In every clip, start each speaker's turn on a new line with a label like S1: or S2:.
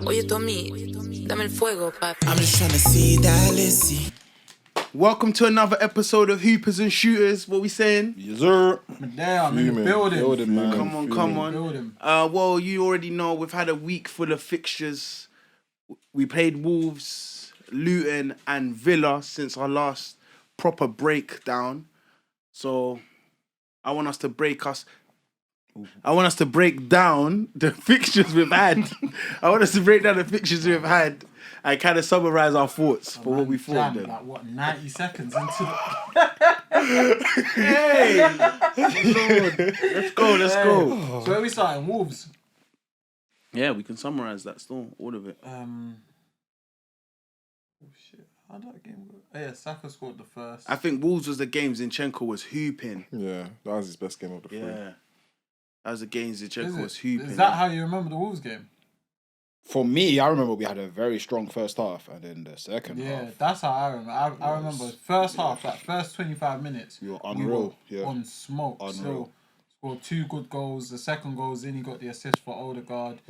S1: Oye, Tommy, dame el fuego, papi.
S2: I'm just trying to see that Lissy.
S3: Welcome to another episode of Hoopers and Shooters. What we saying?
S4: Yes, sir.
S5: Damn, I'm in the building.
S4: man.
S3: Come on.
S5: Building.
S3: Well, you already know we've had a week full of fixtures. We played Wolves, Luton, and Villa since our last proper breakdown. So I want us to break down the fixtures we've had. I want us to break down the fixtures we've had and kind of summarize our thoughts for what we thought. Then.
S5: Like what, 90 seconds into the...
S3: Hey, let's go.
S5: So where we starting? Wolves.
S3: Yeah, we can summarize that still, all of it.
S5: Oh shit! How did that game go? Oh, yeah, Saka scored the first.
S3: I think Wolves was the game Zinchenko was hooping.
S4: Yeah, that was his best game of the three.
S3: Yeah, that was the game Zinchenko was hooping.
S5: Is that how you remember the Wolves game?
S6: For me, I remember we had a very strong first half, and then the second half.
S5: Yeah, that's how I remember. I remember first half, like first 25 minutes.
S6: You were unreal.
S5: We were on smoke. Unreal. Scored 2 good goals. The second goal, Zinni got the assist for Odegaard.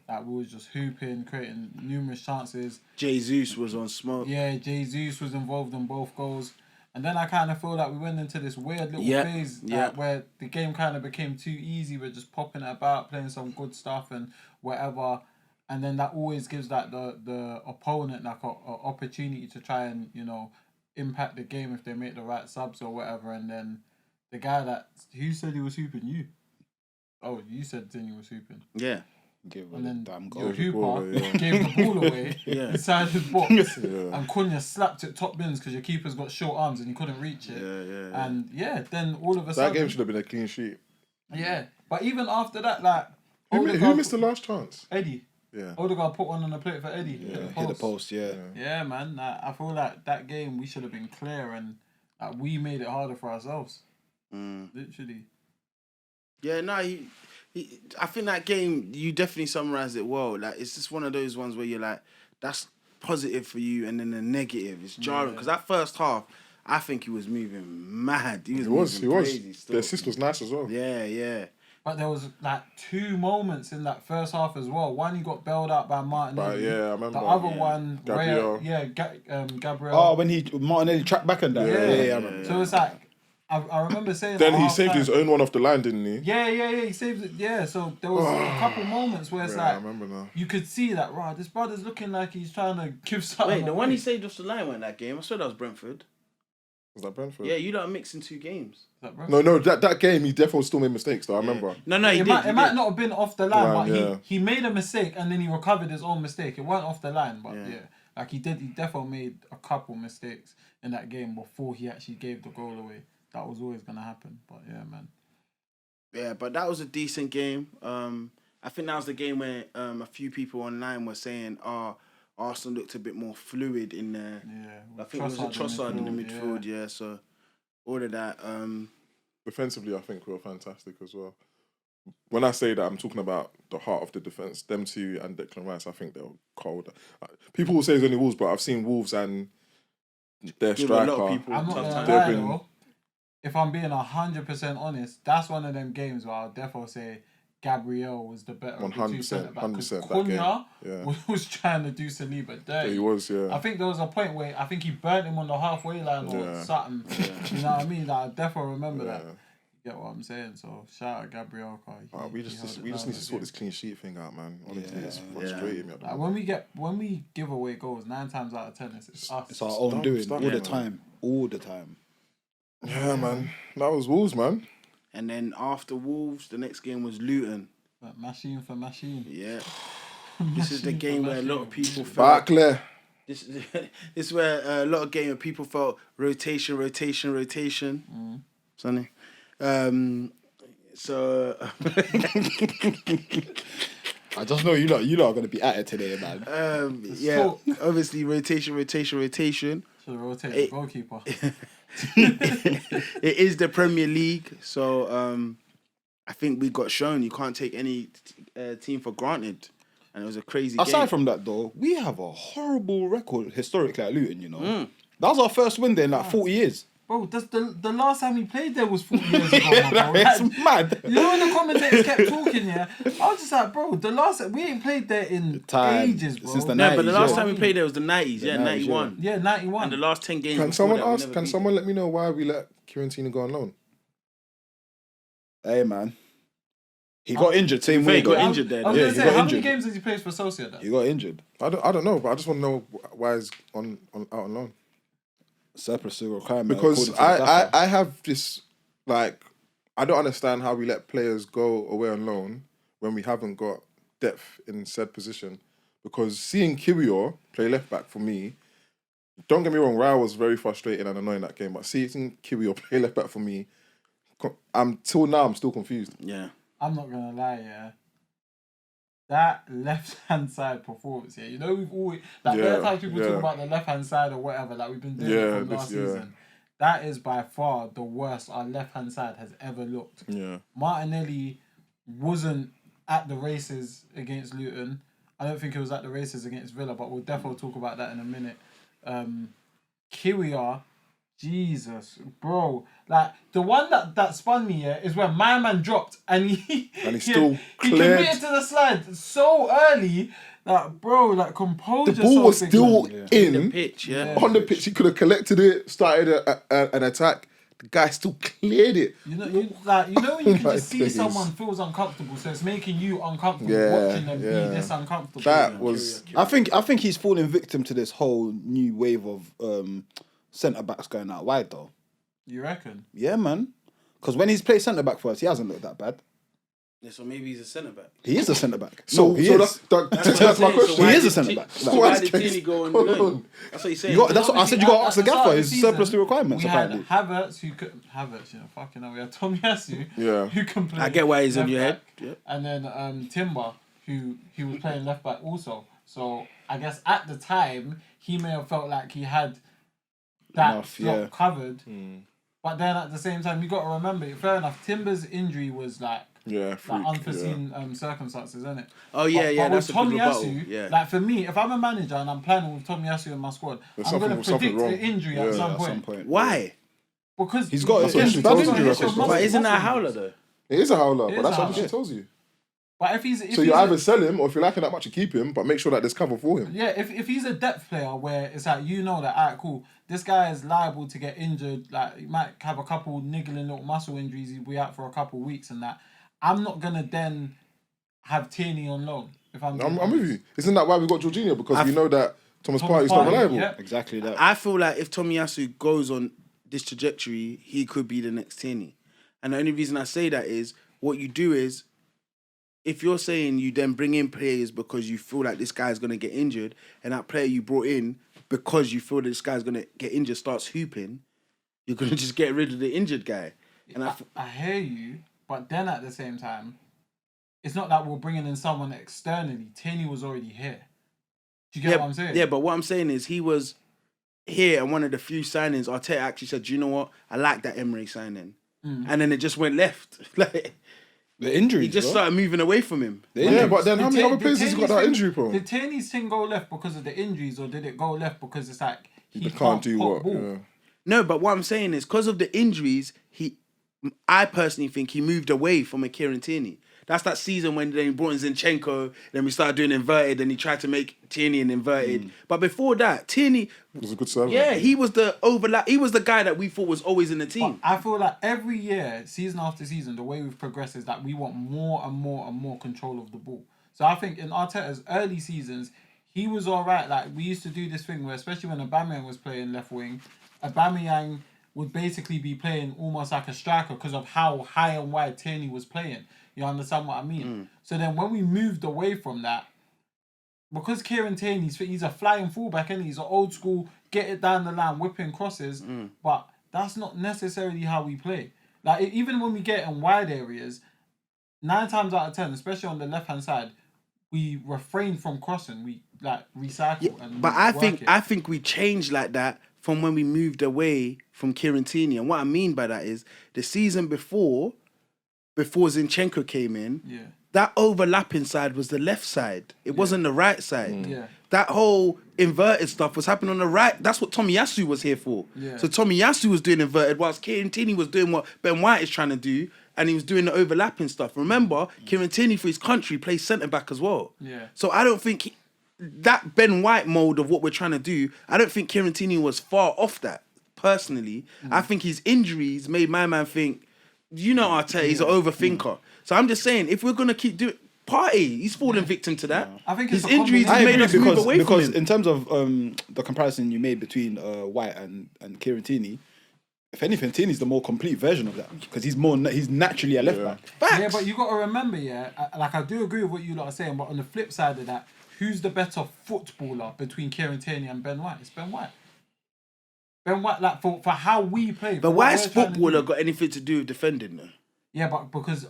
S5: That we was just hooping, creating numerous chances.
S3: Jesus was on smoke.
S5: Yeah, Jesus was involved in both goals. And then I kind of feel like we went into this weird little phase where the game kind of became too easy. We're just popping it about, playing some good stuff and whatever. And then that always gives like the opponent like a opportunity to try and, you know, impact the game if they make the right subs or whatever. And then the guy who said he was hooping? You. Oh, you said Zinni was hooping.
S3: Yeah.
S5: And then
S6: damn
S5: your
S6: goal.
S5: hooper gave the ball away inside his box. And Cunha slapped it top bins because your keeper's got short arms and he couldn't reach it. And then all of a sudden...
S4: That game should have been a clean sheet.
S5: Yeah. But even after that, like...
S4: Who missed the last chance?
S5: Eddie.
S4: Yeah.
S5: Odegaard put one on the plate for Eddie.
S6: Hit the post, yeah.
S5: Yeah, man. I feel like that game we should have been clear and we made it harder for ourselves. Literally.
S3: Yeah, no, I think that game, you definitely summarised it well. Like, it's just one of those ones where you're like, that's positive for you, and then the negative is jarring. Because that first half, I think he was moving mad. He was.
S4: Crazy still. The assist was nice as well.
S3: Yeah.
S5: But there was like 2 moments in that first half as well. One, he got bailed out by Martinelli.
S4: I remember.
S5: The other one,
S4: Gabriel.
S5: Gabriel.
S6: Oh, when Martinelli tracked back on that. Yeah, I remember.
S5: So it's like, I remember saying...
S4: Then he saved his own one off the line, didn't he?
S5: Yeah, he saved it. Yeah, so there was a couple moments where it's like...
S4: I remember now.
S5: You could see that, right, this brother's looking like he's trying to give something
S3: Wait, the
S5: away.
S3: one he saved off the line went that game. I swear that was Brentford.
S4: Was that Brentford?
S3: Yeah, you don't mix in 2 games.
S4: No, that game he definitely still made mistakes though, I remember.
S3: No, he did.
S5: It might not have been off the line, but he made a mistake and then he recovered his own mistake. It wasn't off the line, but like he definitely made a couple mistakes in that game before he actually gave the goal away. That was always going to happen, but yeah, man.
S3: Yeah, but that was a decent game. I think that was the game where a few people online were saying, Arsenal looked a bit more fluid in there.
S5: Yeah.
S3: I think it was a Trossard in the midfield, so all of that.
S4: Defensively, I think we were fantastic as well. When I say that, I'm talking about the heart of the defence. Them two and Declan Rice, I think they were cold. People will say it's only Wolves, but I've seen Wolves and their striker.
S3: A lot of people
S5: I'm not going to lie, though. If I'm being 100% honest, that's one of them games where I'll definitely say Gabriel was the better of the two centre-backs. 100%. Cunha was trying to do Saliba dirty.
S4: Yeah, he was,
S5: I think there was a point where I think he burnt him on the halfway line or something. You know what I mean? Like, I definitely remember that. You get what I'm saying? So, shout out Gabriel.
S4: We just need to sort this clean sheet thing out, man. Honestly, it's frustrating me.
S5: Like, when we give away goals, 9 times out of 10, it's us.
S6: It's our own doing all the time.
S4: Yeah, man. That was Wolves, man.
S3: And then after Wolves, the next game was Luton.
S5: Machine for machine.
S3: Yeah. This is the game where a lot of people felt...
S4: Barclay.
S3: This is where a lot of game where people felt rotation. Sonny. So...
S6: I just know you lot are going to be at it today, man.
S3: Obviously rotation.
S5: Should rotate the goalkeeper.
S3: It is the Premier League, so I think we got shown you can't take any team for granted, and it was a crazy game.
S6: Aside from that, though, we have a horrible record historically at Luton, you know. That was our first win there in like 40 years.
S5: Bro, the last time we played there was 4 years ago, bro.
S6: It's mad.
S5: You know when the commentators kept talking, yeah? I was just like, bro, we ain't played there in ages, bro.
S6: Since the
S3: No, but the
S6: 90s,
S3: last
S6: yeah.
S3: time we played there was the 90s, yeah,
S6: 90s,
S3: 91.
S5: Yeah, 91.
S3: And the last 10 games.
S4: Can
S3: before
S4: someone
S3: that, we
S4: ask?
S3: never
S4: Can
S3: beat
S4: someone let me know why we let Kieran go on loan?
S6: Hey, man. He got injured, same
S3: He
S6: way.
S3: got
S6: though.
S3: injured there.
S5: I was
S6: Yeah,
S5: going
S6: he
S5: to say,
S6: got
S5: how many
S6: injured.
S5: games has he played for Sociedad?
S6: He got injured.
S4: I don't know, but I just want to know why he's out on loan.
S6: Surplus to requirement.
S4: Because
S6: according to the gaffer.
S4: I have this, like, I don't understand how we let players go away on loan when we haven't got depth in said position. Because seeing Kiwior play left back for me, don't get me wrong, Rao was very frustrating and annoying that game, but seeing Kiwior play left back for me, till now I'm still confused.
S3: Yeah.
S5: I'm not going to lie, yeah. That left-hand side performance, yeah. You know, we've always... Like, there are times people talk about the left-hand side or whatever, like we've been doing it from last season. That is by far the worst our left-hand side has ever looked.
S4: Yeah.
S5: Martinelli wasn't at the races against Luton. I don't think he was at the races against Villa, but we'll definitely talk about that in a minute. Kiwior, Jesus, bro. Like, the one that spun me, yeah, is when my man dropped and he
S4: still
S5: he
S4: cleared.
S5: committed to the slide so early. Like, bro, like, compose
S4: The
S5: yourself.
S4: ball was
S5: big
S4: still
S5: man.
S4: in
S3: The pitch, yeah.
S4: on the pitch. He could have collected it, started an attack. The guy still cleared it.
S5: You know when you can
S4: My
S5: just see
S4: days.
S5: someone feels uncomfortable, so it's making you uncomfortable
S4: Yeah,
S5: watching them be
S4: yeah.
S5: this uncomfortable.
S4: That was
S6: I think he's falling victim to this whole new wave of centre backs going out wide though.
S5: You reckon?
S6: Yeah, man. Because when he's played centre back for us, he hasn't looked that bad.
S3: Yeah, so maybe he's a centre back.
S6: He is a centre back.
S4: so.
S6: No, he
S4: So
S6: is.
S4: that's my question.
S6: He is a centre-back.
S3: So why did Tierney go on loan? That's what he's saying.
S6: That's what I said. You got to ask the
S5: At start
S6: gaffer.
S5: of
S6: His
S5: the season,
S6: surplus to requirements.
S5: We had
S6: Apparently,
S5: Havertz who could fucking hell. We had Tomiyasu
S4: Yeah.
S5: who can play.
S3: I get why he's in
S5: left
S3: your head.
S5: back,
S3: Yep.
S5: and then Timber who he was playing left back also. So I guess at the time he may have felt like he had that
S6: Enough,
S5: slot
S6: yeah.
S5: covered. But then at the same time, you got to remember, fair enough, Timber's injury was like
S4: freak,
S5: unforeseen circumstances, isn't it?
S3: Oh, yeah, yeah,
S5: But
S3: that's
S5: with
S3: a good rebuttal.
S5: Tomiyasu,
S3: Yeah.
S5: like for me, if I'm a manager and I'm planning with Tomiyasu in my squad,
S4: There's
S5: I'm going to
S4: something
S5: predict
S4: wrong.
S5: an injury
S4: Yeah,
S5: at
S4: at
S5: some
S6: at some
S5: point.
S6: point.
S3: Why?
S5: Because
S6: He's got
S4: That's what
S6: injury.
S4: she tells
S6: Injury
S4: you.
S6: record.
S3: But isn't that a howler though?
S4: It is a howler,
S5: It
S4: but
S5: is
S4: that's
S5: a
S4: what she
S5: howler.
S4: tells you.
S5: But if he's
S4: So you either sell him, or if you like him that much, you keep him, but make sure that there's cover for him.
S5: yeah, if he's a depth player where it's like you know that alright cool, this guy is liable to get injured, like he might have a couple niggling little muscle injuries, he'll be out for a couple of weeks and that. I'm not gonna then have Tierney on loan if I'm
S4: with you. Isn't that why we got Jorginho? Because we know that Thomas Partey's not reliable.
S5: Yeah.
S6: Exactly that.
S3: I feel like if Tomiyasu goes on this trajectory, he could be the next Tierney. And the only reason I say that is what you do is, if you're saying you then bring in players because you feel like this guy's going to get injured, and that player you brought in because you feel that this guy's going to get injured starts hooping, you're going to just get rid of the injured guy. And
S5: I hear you, but then at the same time, it's not that we're bringing in someone externally. Tierney was already here. Do you get what I'm saying?
S3: Yeah, but what I'm saying is he was here, and one of the few signings, Arteta actually said, do you know what? I like that Emery signing. And then it just went left. Like
S6: The injury.
S3: he just started moving away from him.
S4: Yeah, but then how many other players has
S5: Tierney's
S4: got that
S5: thing-
S4: injury prone?
S5: Did Tierney's thing go left because of the injuries, or did it go left because it's like he
S4: Can't do
S5: pop
S4: what?
S5: ball?
S4: Yeah.
S3: No, but what I'm saying is because of the injuries, I personally think he moved away from a Kieran Tierney. That's that season when they brought in Zinchenko, then we started doing inverted, and he tried to make Tierney an inverted. But before that, Tierney
S4: It was a good servant.
S3: yeah, he was the overlap. He was the guy that we thought was always in the team.
S5: I feel like every year, season after season, the way we've progressed is that we want more and more and more control of the ball. So I think in Arteta's early seasons, he was all right. Like we used to do this thing where, especially when Aubameyang was playing left wing, Aubameyang would basically be playing almost like a striker because of how high and wide Tierney was playing. You understand what I mean? So then when we moved away from that, because Kieran Tierney's he's a flying fullback and he's an old school, get it down the line, whipping crosses, but that's not necessarily how we play. Like even when we get in wide areas, 9 times out of 10, especially on the left hand side, we refrain from crossing. We like recycle and
S3: But
S5: work
S3: I
S5: it.
S3: think we changed like that from when we moved away from Kieran Tierney. And what I mean by that is the season before Zinchenko came in,
S5: Yeah.
S3: that overlapping side was the left side. It wasn't the right side.
S5: Yeah.
S3: That whole inverted stuff was happening on the right. That's what Tomiyasu was here for.
S5: Yeah.
S3: So Tomiyasu was doing inverted whilst Kieran Tierney was doing what Ben White is trying to do, and he was doing the overlapping stuff. Remember, Kieran Tierney for his country plays centre-back as well.
S5: Yeah.
S3: So I don't think that Ben White mould of what we're trying to do, I don't think Kieran Tierney was far off that, personally. I think his injuries made my man think, Arteta, he's an overthinker. So I'm just saying, if we're going to keep doing... Partey, he's fallen victim to that.
S5: I think
S3: his
S5: it's a
S3: injuries
S5: combination.
S3: have made us move away from
S6: because
S3: him.
S6: in terms of the comparison you made between White and Kieran Tierney, if anything, Tierney's the more complete version of that because he's naturally a left back.
S3: Facts.
S5: Yeah, but you got to remember, I do agree with what you lot are saying, but on the flip side of that, who's the better footballer between Kieran Tierney and Ben White? It's Ben White. Ben White, like for how we play.
S3: But White's footballer got anything to do with defending, though?
S5: Yeah, but because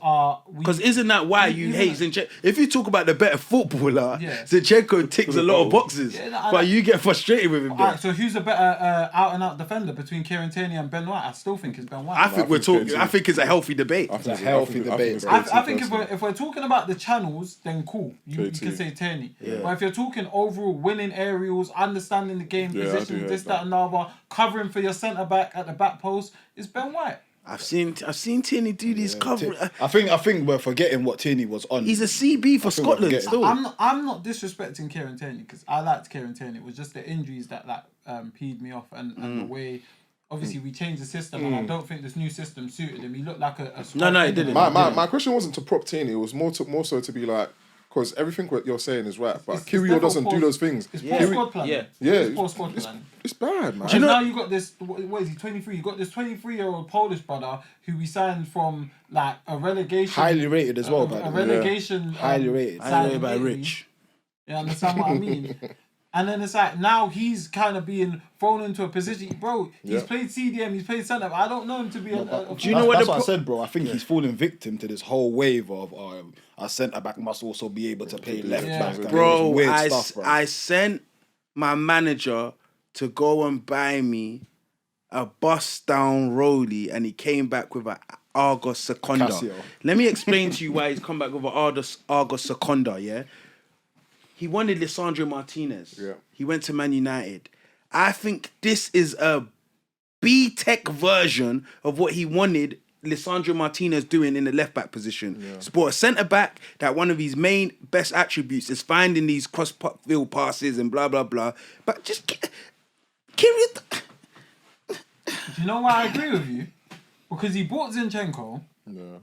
S3: isn't that why you hate Zinchenko? If you talk about the better footballer, Zinchenko ticks a lot of boxes, but you get frustrated with him.
S5: Alright, so who's a better out and out defender between Kieran Tierney and Ben White? I still think it's Ben White.
S3: I think we're talking. I think it's a healthy debate.
S6: It's a healthy debate.
S5: I think if we're talking about the channels, then cool. You can say Tierney.
S3: Yeah.
S5: But if you're talking overall winning aerials, understanding the game, position, this, that, and the other, covering for your centre back at the back post, it's Ben White.
S3: I've seen Tierney do these covering.
S6: I think we're forgetting what Tierney was on.
S3: He's a CB for Scotland still.
S5: I'm not disrespecting Kieran Tierney because I liked Kieran Tierney. It was just the injuries that peed me off and the way. Obviously, we changed the system, and I don't think this new system suited him. He looked like a
S3: No, it didn't.
S4: My question wasn't to prop Tierney. It was more so to be like, because everything what you're saying is right, but Kyrgios doesn't do those things.
S5: It's poor squad plan.
S3: Yeah.
S5: It's poor squad plan.
S4: It's bad, man.
S5: And now you got this. What is he? 23. You got this 23-year-old Polish brother who we signed from like a relegation.
S6: Highly rated as well, by the
S5: a
S6: way.
S5: relegation.
S6: Highly rated.
S3: I know by Rich.
S5: You understand what I mean? And then it's like now he's kind of being thrown into a position, bro. He's played CDM, he's played centre. I don't know him to be a
S3: do you know what
S6: that's what I said, bro? I think he's fallen victim to this whole wave of our centre back must also be able to play left back.
S3: Bro,
S6: Weird stuff, bro.
S3: I sent my manager to go and buy me a bust down rollie, and he came back with an Argos Seconda.
S6: Casio.
S3: Let me explain to you why he's come back with an Argos Seconda. Yeah. He wanted Lisandro Martinez.
S4: Yeah.
S3: He went to Man United. I think this is a B-Tech version of what he wanted Lisandro Martinez doing in the left-back position. Yeah. Sport a centre-back that one of his main best attributes is finding these cross-field passes and blah, blah, blah. But just...
S5: Do you know why I agree with you? Because he bought Zinchenko.
S4: Yeah.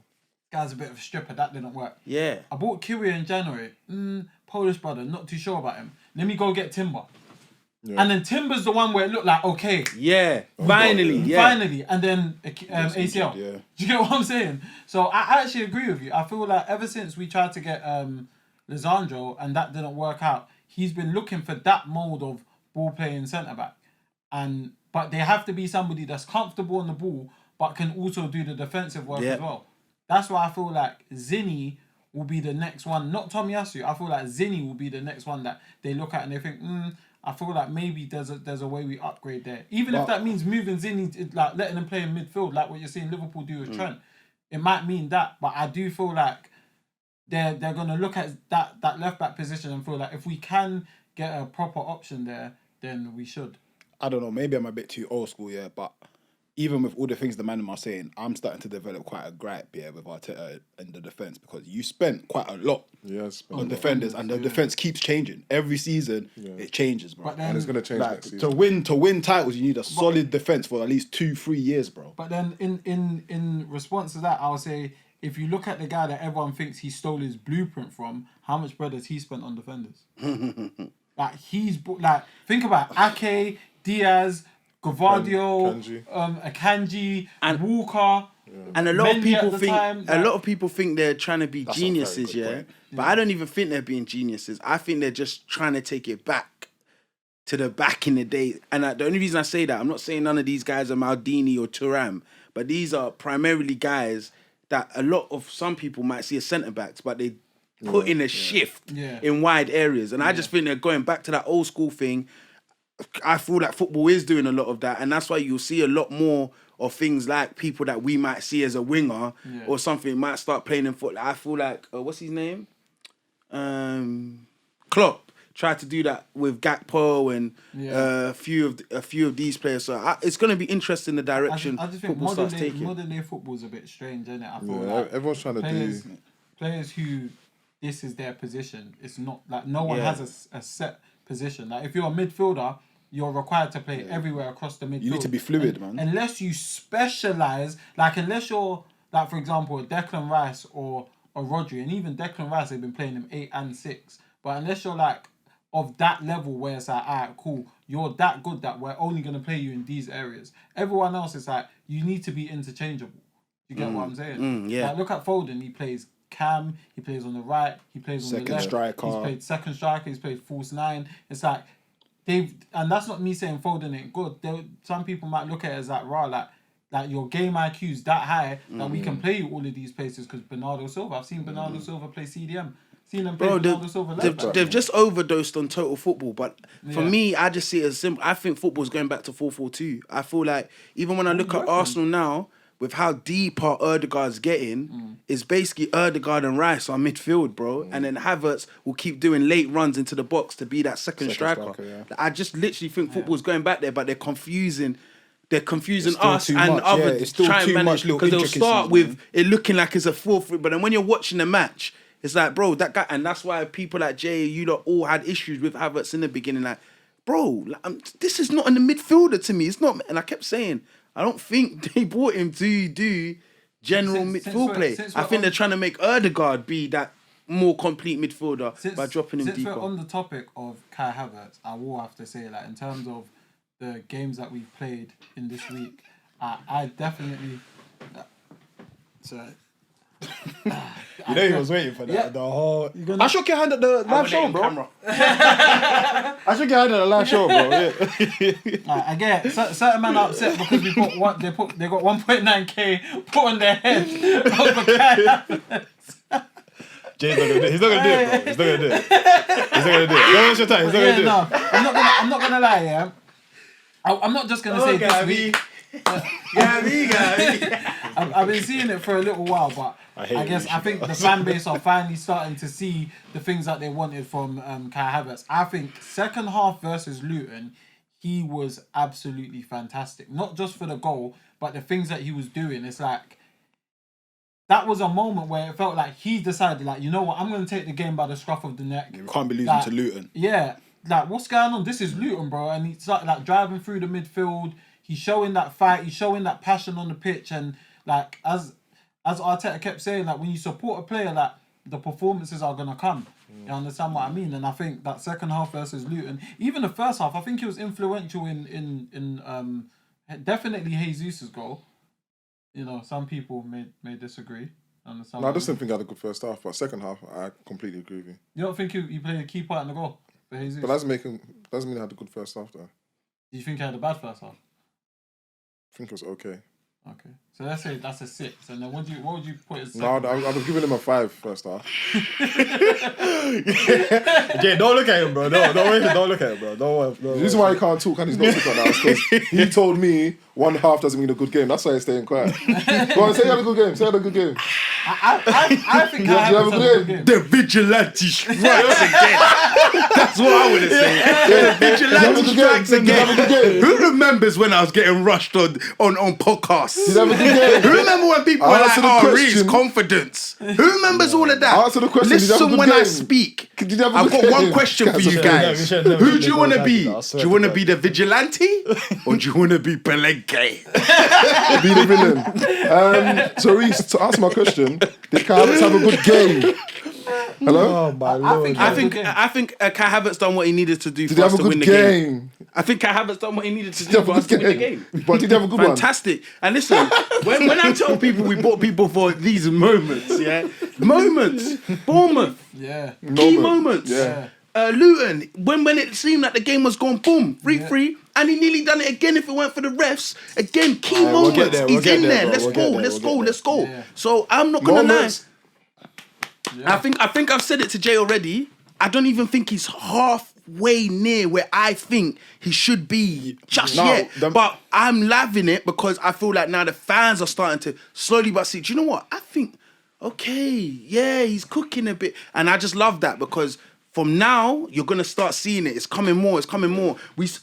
S5: Guy's a bit of a stripper. That didn't work.
S3: Yeah.
S5: I bought Kyrie in January. Polish brother, not too sure about him. Let me go get Timber. Yeah. And then Timber's the one where it looked like, okay.
S3: Yeah. Finally.
S5: Finally. And then ACL.
S6: Yeah.
S5: Do you get what I'm saying? So I actually agree with you. I feel like ever since we tried to get Lisandro and that didn't work out, he's been looking for that mould of ball playing centre-back. But they have to be somebody that's comfortable on the ball but can also do the defensive work as well. That's why I feel like Zinni will be the next one. Not Tomiyasu. I feel like Zinni will be the next one that they look at and they think, I feel like maybe there's a way we upgrade there. Even if that means moving Zinni, like letting him play in midfield, like what you're seeing Liverpool do with Trent. It might mean that, but I do feel like they're gonna look at that left back position and feel like if we can get a proper option there, then we should.
S6: I don't know, maybe I'm a bit too old school, but even with all the things the man are saying, I'm starting to develop quite a gripe with Arteta and the defence because you spent quite a lot on defenders and the defence keeps changing. Every season, it changes, bro.
S5: Then,
S4: and it's going to change next season.
S6: To win titles, you need a solid defence for at least 2-3 years, bro.
S5: But then in response to that, I'll say, if you look at the guy that everyone thinks he stole his blueprint from, how much bread has he spent on defenders? Think about Ake, Diaz, Gavadio, Akanji, and Walker. Yeah.
S3: And a lot of people think they're trying to be geniuses, But I don't even think they're being geniuses. I think they're just trying to take it back to the back in the day. And the only reason I say that, I'm not saying none of these guys are Maldini or Thuram, but these are primarily guys that some people might see as centre-backs, but they put in a shift in wide areas. And I just think they're going back to that old school thing. I feel like football is doing a lot of that, and that's why you'll see a lot more of things like people that we might see as a winger or something might start playing in foot. I feel like what's his name? Klopp tried to do that with Gakpo and a few of these players. So it's going to be interesting the direction
S5: I just think
S3: football starts taking.
S5: Modern day football's a bit strange, isn't it? I feel
S4: like everyone's trying to do
S5: players who this is their position. It's not like no one has a set position. Like if you're a midfielder, you're required to play everywhere across the midfield.
S6: You need to be fluid, man.
S5: Unless you specialise, like unless you're like for example a Declan Rice or a Rodri, and even Declan Rice, they've been playing him 8 and 6. But unless you're like of that level where it's like, alright, cool, you're that good that we're only gonna play you in these areas. Everyone else is like, you need to be interchangeable. You get what I'm saying? Like, look at Foden. He plays cam. He plays on the right. He plays on the left.
S6: Striker.
S5: He's played second striker. He's played false 9. It's like and that's not me saying Foden ain't good. Some people might look at it as like like your game IQ's that high that we can play you all of these places because Bernardo Silva. I've seen Bernardo Silva play CDM. Seen them play Bernardo Silva left.
S3: They've just overdosed on total football. But for me, I just see it as simple. I think football's going back to 4-4-2. I feel like even when I look at Arsenal now, with how deep our Ødegaard's getting, it's basically Ødegaard and Rice on midfield, bro. And then Havertz will keep doing late runs into the box to be that second striker. I just literally think football's going back there, but they're confusing us and others.
S6: It's still too much little
S3: because they'll start
S6: intricacies,
S3: with it looking like it's a 4-3, but then when you're watching the match, it's like, bro, that guy, and that's why people like Jay, you lot all had issues with Havertz in the beginning. Like, bro, this is not in the midfielder to me. It's not, and I kept saying, I don't think they bought him to do general midfield play. I think they're trying to make Ødegaard be that more complete midfielder by dropping him deeper.
S5: Since we're on the topic of Kai Havertz, I will have to say, like, in terms of the games that we've played in this week, I definitely.
S6: You know he was waiting for that.
S5: Yeah.
S6: The whole. I shook your hand at the live show, bro. I shook your hand at the live show, bro. Yeah.
S5: I get it. Certain men are upset because they got 1.9k put on their head over Kai Havertz.
S6: Jay's not gonna do it. He's not gonna do it, bro. He's not gonna do it. He's not gonna do it. Don't waste your time. He's not gonna do it.
S5: No, I'm not gonna lie. Yeah, I'm not just gonna say this week. I've been seeing it for a little while, but I think the fan base are finally starting to see the things that they wanted from Kai Havertz. I think second half versus Luton, he was absolutely fantastic. Not just for the goal, but the things that he was doing. It's like that was a moment where it felt like he decided, like, you know what, I'm going to take the game by the scruff of the neck.
S6: You can't be losing to Luton.
S5: Yeah, like, what's going on? This is Luton, bro. And he started like driving through the midfield. He's showing that fight. He's showing that passion on the pitch. And like as Arteta kept saying, like, when you support a player, like, the performances are gonna come. You understand what I mean? And I think that second half versus Luton, even the first half, I think he was influential in definitely Jesus' goal. You know, some people may disagree.
S4: No, I just didn't think I had a good first half, but second half, I completely agree with you.
S5: You don't think he played a key part in the goal for Jesus?
S4: But doesn't mean I had a good first half, though.
S5: Do you think he had a bad first half?
S4: I think it was okay.
S5: Okay, so let's say that's a 6, and then what would you put as?
S4: No, I was giving him a 5 first half.
S6: Yeah, don't look at him, bro. Don't look at him, bro.
S4: The reason why he can't talk and he's not talking now is because he told me 1 half doesn't mean a good game. That's why he's staying quiet. Go on, say you had a good game. Say you had a good game.
S5: I think I have a good game.
S3: The vigilante strikes again. That's what I would have said. The vigilante strikes again. Who remembers when I was getting rushed on podcasts?
S4: Did you have a good game?
S3: Who remember when people were like, "Oh, Reece, confidence"? Who remembers all of that?
S4: Answer the question.
S3: Listen when I speak. I've got one question for you guys. Who do you want to be? Do you want to be the vigilante or do you want to be Palenque?
S4: Be the villain. So Reece, to answer my question, did Kai Havertz have a good game? Hello?
S6: Oh my lord!
S3: I think Kai Havertz done what he needed to do
S4: Did
S3: for
S4: he
S3: us
S4: have a
S3: to win
S4: good
S3: the
S4: game?
S3: game. I think Kai Havertz done what he needed to do for us to win the game.
S4: But did he have a good one?
S3: Fantastic. And listen, when I tell people we bought people for these moments, moments, Bournemouth, key moments.
S4: Yeah.
S3: Luton, when it seemed like the game was gone, boom, 3-3, and he nearly done it again if it weren't for the refs. Again, key moments. He's in there. Let's go.
S5: Yeah.
S3: So I'm not gonna lie. Yeah. I think I've said it to Jay already. I don't even think he's half way near where I think he should be just
S6: No,
S3: yet. But I'm loving it because I feel like now the fans are starting to slowly but see. Do you know what? I think, okay, yeah, he's cooking a bit. And I just love that because from now, you're going to start seeing it. It's coming more.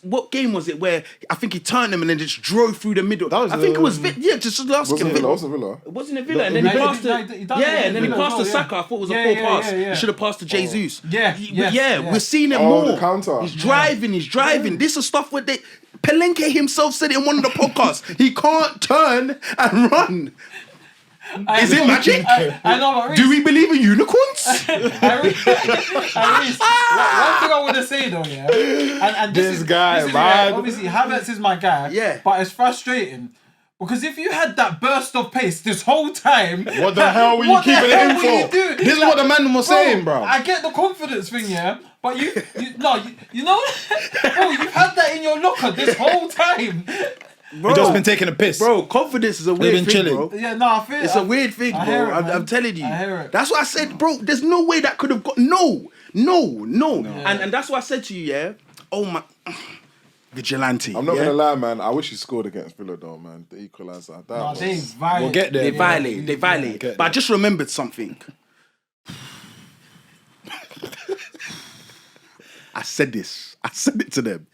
S3: What game was it where I think he turned him and then just drove through the middle? I think it was, just last game.
S4: Wasn't Villa?
S3: It wasn't a Villa. And then he passed to, and then he passed to Saka. I thought it was a poor pass. He should have passed to Jesus. We're seeing it more.
S4: The counter.
S3: He's driving. This is stuff where Palenque himself said it in one of the podcasts. He can't turn and run. Is it magic?
S5: I know, but
S3: do we believe in unicorns?
S5: One thing I want to say though, and this guy, man. Obviously, Havertz is my guy.
S3: Yeah.
S5: But it's frustrating because if you had that burst of pace this whole time,
S6: what the hell were you keeping it in for? This is what the man was saying, bro.
S5: I get the confidence thing, but you know, bro, you've had that in your locker this whole time.
S6: Bro, just been taking a piss.
S3: Bro, confidence is a weird thing, bro.
S5: Yeah, no, I feel
S3: it's a weird thing, bro. I'm telling you.
S5: I hear it.
S3: That's what I said, bro. There's no way that could have got no. And that's what I said to you, oh my vigilante.
S4: I'm not gonna lie, man. I wish he scored against Villa though, man. The equaliser.
S5: We'll
S6: get there.
S3: They violate. But I just remembered something. I said it to them.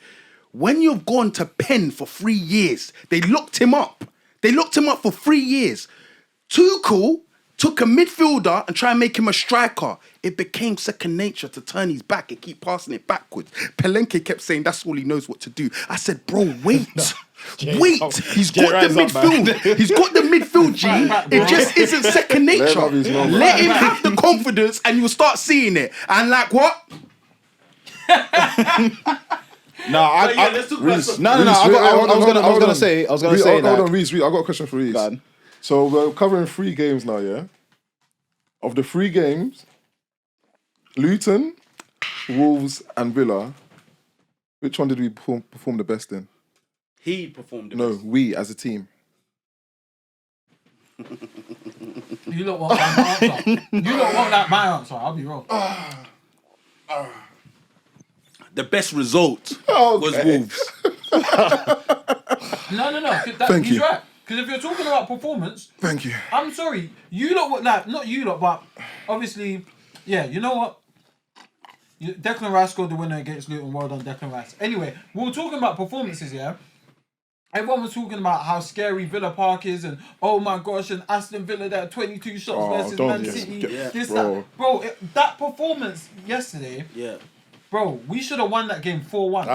S3: When you've gone to Penn for 3 years, they looked him up. For 3 years. Tuchel took a midfielder and tried and make him a striker. It became second nature to turn his back and keep passing it backwards. Palenque kept saying that's all he knows what to do. I said, bro, wait. Wait. He's got the midfield. He's got the midfield, G. It just isn't second nature. Let him have the confidence and you'll start seeing it. And like what?
S6: No, I was gonna say.
S4: Hold on, Reece. I got a question for Reece. So we're covering 3 games now, yeah. Of the 3 games, Luton, Wolves, and Villa. Which one did we perform the best in?
S3: He performed the
S4: No,
S3: best.
S4: we as a team.
S5: You lot want that my answer. You lot want my answer. I'll be wrong.
S3: The best result was Wolves.
S5: No.
S4: Thank
S5: He's
S4: you.
S5: right. Because if you're talking about performance,
S4: Thank you.
S5: I'm sorry. You lot, not you lot, but obviously, you know what? Declan Rice scored the winner against Luton. Well done, Declan Rice. Anyway, we were talking about performances, Everyone was talking about how scary Villa Park is and oh my gosh, and Aston Villa that 22 shots versus Man City. That performance yesterday.
S3: Yeah.
S5: Bro, we should have won that game 4-1.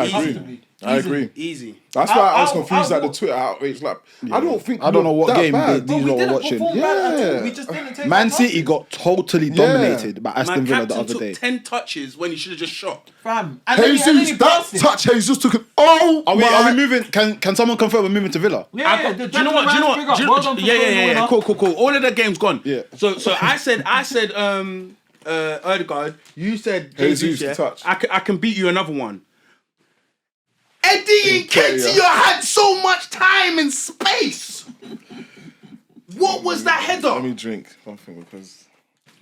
S4: I agree.
S3: Easy.
S4: That's why I was confused at the Twitter outrage. Like, I don't know what
S6: game
S4: bad.
S6: these lot were watching.
S5: We just didn't take
S6: Man City got totally dominated by Aston Villa the other day.
S3: Took 10 touches when he should have just shot.
S5: Fam.
S4: Jesus, that touch Jesus took it. Oh,
S6: are we moving? Can someone confirm we're moving to Villa?
S5: Yeah.
S3: Do you know what? Yeah. Cool. All of the games gone.
S6: Yeah.
S3: So I said Erdegaard, you said
S4: Jesus touch.
S3: I can beat you another one. Eddie Nketiah had so much time and space. What was that header?
S4: Let me drink something because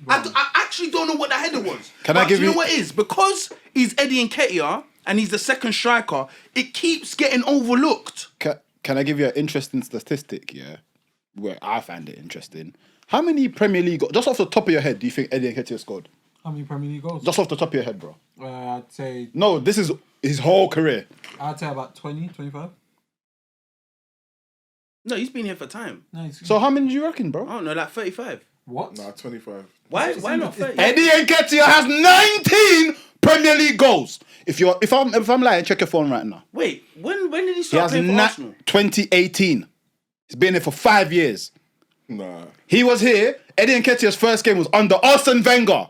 S3: I actually don't know what that header was.
S6: Can I give you?
S3: You know what it is? Because he's Eddie Nketiah and he's the second striker, it keeps getting overlooked.
S6: Can I give you an interesting statistic? Yeah, where I find it interesting. How many Premier League goals, just off the top of your head, do you think Eddie Nketiah scored?
S5: How many Premier League goals?
S6: Just off the top of your head, bro.
S5: I'd say...
S6: No, this is his whole career.
S5: I'd say about 20, 25.
S3: No, he's been here for time.
S5: No,
S6: so how many do you reckon, bro?
S3: I don't know, like 35.
S5: What?
S4: Nah, 25.
S3: Why not 30?
S6: Eddie Nketiah has 19 Premier League goals. If I'm lying, check your phone right now.
S3: Wait, when did he start playing for Arsenal?
S6: 2018. He's been here for 5 years.
S4: Nah.
S6: He was here. Eddie Nketiah's first game was under Arsene Wenger.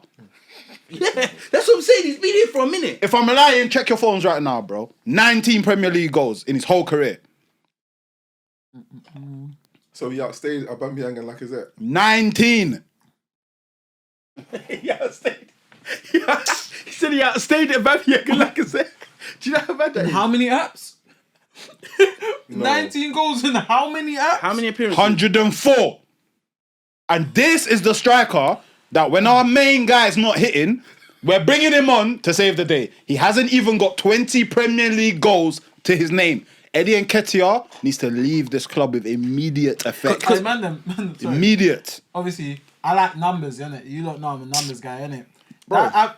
S3: Yeah, that's what I'm saying. He's been here for a minute.
S6: If I'm lying, check your phones right now, bro. 19 Premier League goals in his whole career.
S4: So he outstayed Aubameyang and Lacazette.
S6: 19.
S3: He outstayed. He said he outstayed Aubameyang and Lacazette. Do you know how bad that is?
S5: How many apps? 19 goals in how many apps?
S3: How many appearances?
S6: 104. And this is the striker that when our main guy is not hitting, We're bringing him on to save the day. He hasn't even got 20 Premier League goals to his name. Eddie Nketiah needs to leave this club with immediate effect.
S5: Man, sorry.
S6: Immediate.
S5: Obviously, I like numbers, innit? You don't know I'm a numbers guy, innit?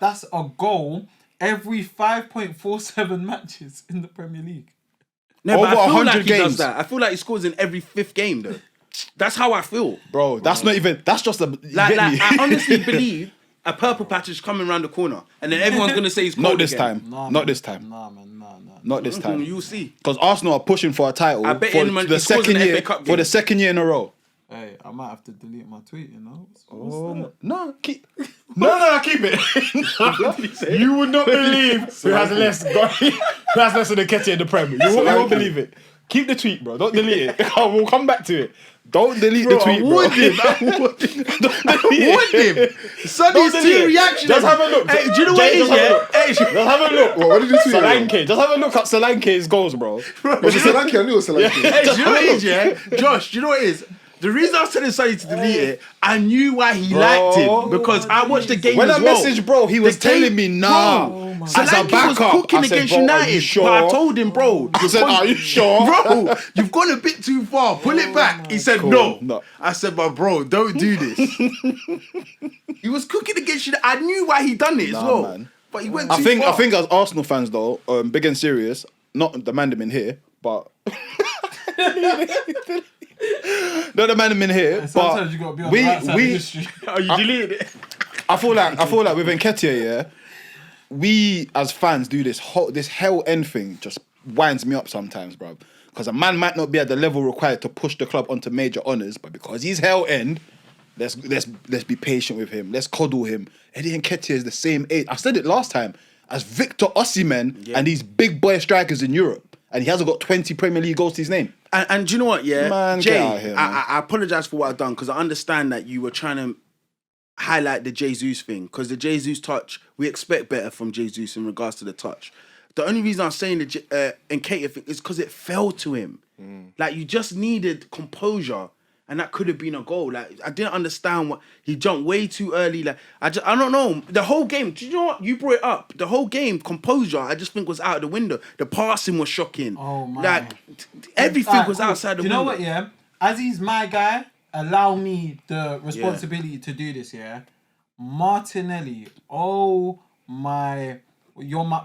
S5: That's a goal every 5.47 matches in the Premier League.
S3: No, but
S6: Over
S3: I feel
S6: 100
S3: like he
S6: games.
S3: does that. I feel like he scores in every 5th game, though. That's how I feel.
S6: Bro, that's not even... That's just a...
S3: Like I honestly believe a purple patch is coming around the corner, and then everyone's gonna say he's cold
S6: Not this
S3: again.
S6: time. Not this time.
S5: Nah, man, nah.
S6: Not this time.
S3: You'll see.
S6: Because Arsenal are pushing for a title
S3: I bet
S6: for
S3: him, man,
S6: the
S3: he scores in
S6: second
S3: the
S6: year
S3: FA Cup
S6: for
S3: game.
S6: the second year in a row.
S5: Hey, I might have to delete my tweet, you know?
S6: No, keep it. You would not believe who has less than Nketiah in the Premier. You won't believe it. Keep the tweet, bro. Don't delete it. We'll come back to it. Don't delete the tweet, bro.
S3: I warned him. Sonny's team reaction.
S6: Just have a look.
S3: Hey, do you know what it is?
S6: Just have a look.
S4: What did you tweet?
S6: Solanke. Just have a look at Solanke's goals, bro.
S4: Was it Solanke? I knew it was Solanke.
S3: Hey, do you know what it is, yeah? Josh, do you know what it is? The reason I was telling Sonny to delete it, I knew why he liked him. Because I watched the game
S6: When
S3: as
S6: I
S3: well.
S6: messaged bro, he was telling me, nah. As a
S3: Solanke was
S6: backup.
S3: cooking
S6: I said,
S3: against
S6: bro, are you
S3: United.
S6: sure?
S3: But I told him, bro.
S6: I said, are you sure?
S3: Bro, you've gone a bit too far. Pull it back. He said, no. I said, but bro, don't do this. He was cooking against United. I knew why he done it as well.
S6: Man.
S3: But he went too
S6: I
S3: far.
S6: think as Arsenal fans though, big and serious, not the man them in here, but not the man them in here,
S5: Sometimes
S6: but
S5: you gotta be on the right side of history.
S3: Oh, you deleted it.
S6: I feel like with Nketiah, yeah, we as fans do this hell end thing just winds me up sometimes, bro. Because a man might not be at the level required to push the club onto major honours, but because he's hell end, let's be patient with him. Let's coddle him. Eddie Nketiah is the same age. I said it last time as Victor Osimhen and these big boy strikers in Europe, and he hasn't got 20 Premier League goals to his name.
S3: And do you know what? Yeah,
S6: Man,
S3: Jay,
S6: get out here, man.
S3: I apologize for what I've done because I understand that you were trying to highlight the Jesus thing because the Jesus touch, we expect better from Jesus in regards to the touch. The only reason I'm saying the Nketiah thing is because it fell to him. Like you just needed composure, and that could have been a goal. Like I didn't understand what he jumped way too early. Like I don't know. The whole game, do you know what? You brought it up. The whole game, composure, I just think was out of the window. The passing was shocking.
S5: Oh man.
S3: Like everything was outside the window.
S5: Do you know what, yeah? As he's my guy, allow me the responsibility to do this, yeah? Martinelli, oh my... You're my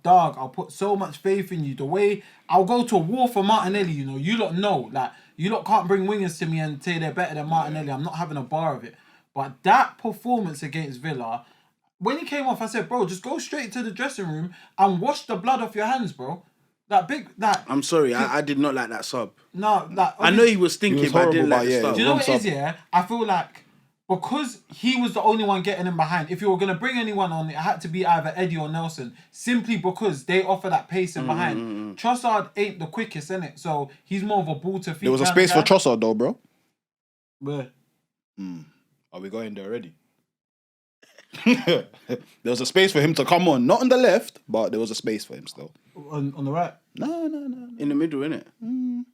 S5: dog. I'll put so much faith in you. The way I'll go to war for Martinelli, you know. You lot know. Like, you lot can't bring wingers to me and say they're better than Martinelli. I'm not having a bar of it. But that performance against Villa, when he came off, I said, bro, just go straight to the dressing room and wash the blood off your hands, bro.
S3: I'm sorry, I did not like that sub.
S5: No,
S3: I know he was thinking, but I didn't like the sub.
S5: Do you know what it is, yeah? I feel like because he was the only one getting him behind, if you were going to bring anyone on, it had to be either Eddie or Nelson, simply because they offer that pace in behind. Trossard ain't the quickest, innit? So he's more of a ball to feet.
S6: There was a space for Trossard though, bro.
S5: Where?
S6: Are we going there already? There was a space for him to come on, not on the left, but there was a space for him still.
S5: On the right?
S6: No.
S3: In the middle, innit?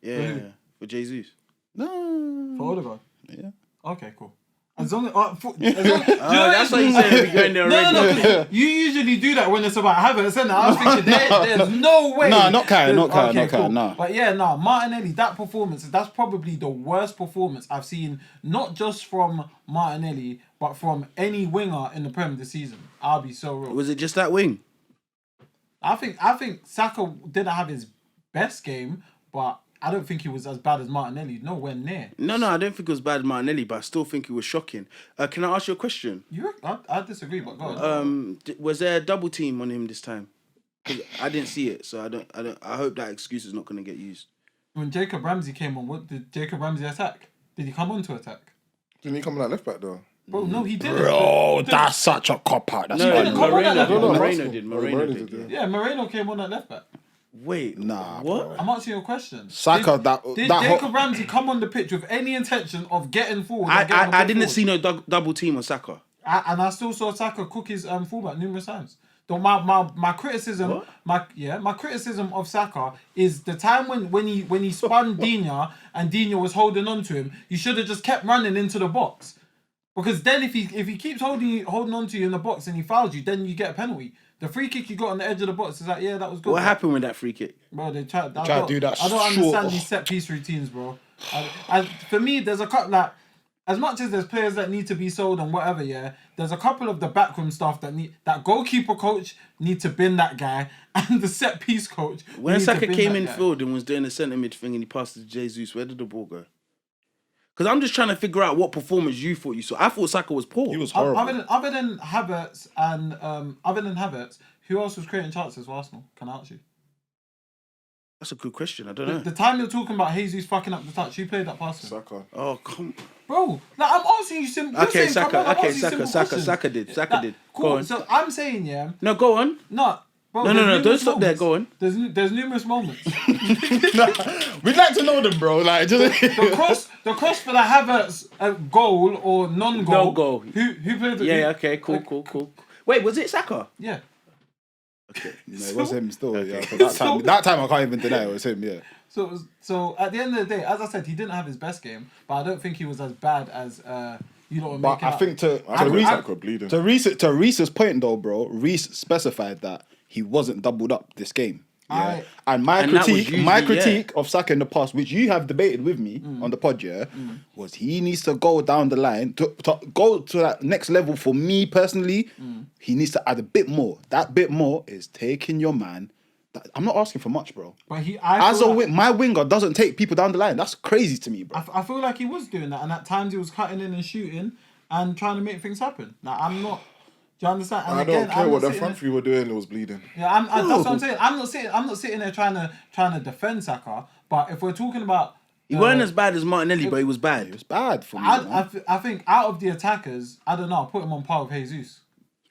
S3: Yeah, for Jesus.
S6: No.
S5: For Odegaard?
S6: Yeah.
S5: Okay, cool. As long as,
S3: That's what you said. We're going there already.
S5: No. You usually do that when it's about Havertz, and I was thinking there's no way.
S6: Nah, not Kyle, nah.
S5: But yeah, Martinelli, that performance, that's probably the worst performance I've seen, not just from Martinelli, but from any winger in the Premier this season. I'll be so real.
S3: Was it just that wing?
S5: I think Saka didn't have his best game, but I don't think he was as bad as Martinelli. Nowhere near.
S3: No, I don't think it was bad as Martinelli, but I still think it was shocking. Can I ask you a question?
S5: I disagree, but go on.
S3: Was there a double team on him this time? 'Cause I didn't see it, so I hope that excuse is not going to get used.
S5: When Jacob Ramsey came on, what did Jacob Ramsey attack? Did he come on to attack?
S4: Didn't he come on that left back though?
S5: Bro, no, he didn't.
S6: Bro, that's such a cop out. That's
S3: Moreno did.
S5: Yeah, Moreno came on at left back.
S3: Wait,
S6: nah.
S3: What?
S5: I'm asking you a question.
S6: Saka,
S5: did Jacob Ramsey come on the pitch with any intention of getting forward?
S3: I didn't see no double team on Saka.
S5: And I still saw Saka cook his fullback numerous times. So my criticism, my criticism of Saka is the time when he spun Digne and Digne was holding on to him. You should have just kept running into the box. Because then if he keeps holding on to you in the box and he fouls you, then you get a penalty. The free kick you got on the edge of the box is like, yeah, that was good.
S3: What happened with that free kick?
S5: Bro, they try
S6: to do that.
S5: I don't understand these set piece routines, bro. For me, there's a couple like, as much as there's players that need to be sold and whatever, yeah, there's a couple of the backroom staff that goalkeeper coach need to bin that guy, and the set piece coach.
S3: When Saka came in field and was doing the centre mid thing and he passed it to Jesus, where did the ball go? Because I'm just trying to figure out what performance you thought you saw. I thought Saka was poor.
S6: He was horrible.
S5: Other than Havertz who else was creating chances for Arsenal? Can I ask you?
S3: That's a good question. I don't know.
S5: The time you're talking about Jesus fucking up the touch, who played that pass?
S4: Saka.
S3: Oh, come
S5: Bro, like, I'm asking you simple.
S3: Okay, Saka did.
S5: Cool.
S3: Go on.
S5: So I'm saying, yeah.
S3: No, go on.
S5: No. Bro,
S3: No, don't stop there. Go on.
S5: There's numerous moments.
S6: We'd like to know them, bro. Like, just
S5: the cross for the Havertz goal or non-goal.
S3: No goal.
S5: Who played it?
S3: Yeah. Okay. Cool. Wait, was it Saka?
S5: Yeah.
S3: Okay.
S6: No, it was him still. Okay. Yeah, for that time I can't even deny it was him. Yeah.
S5: So at the end of the day, as I said, he didn't have his best game, but I don't think he was as bad as you know.
S6: But I think to Reese's point though, bro, Reese specified that he wasn't doubled up this game. Yeah. And my critique of Saka in the past, which you have debated with me on the pod, was he needs to go down the line to go to that next level. For me personally, he needs to add a bit more. That bit more is taking your man. I'm not asking for much, bro.
S5: But
S6: my winger doesn't take people down the line. That's crazy to me, bro.
S5: I feel like he was doing that, and at times he was cutting in and shooting and trying to make things happen. Like, I'm not. Do you understand? And
S4: I don't care what the front three were doing. It was bleeding.
S5: Yeah, that's what I'm saying. I'm not sitting there trying to defend Saka. But if we're talking about,
S3: he weren't as bad as Martinelli, but he was bad.
S6: He was bad for me.
S5: I think out of the attackers, I don't know. I'll put him on par with Jesus.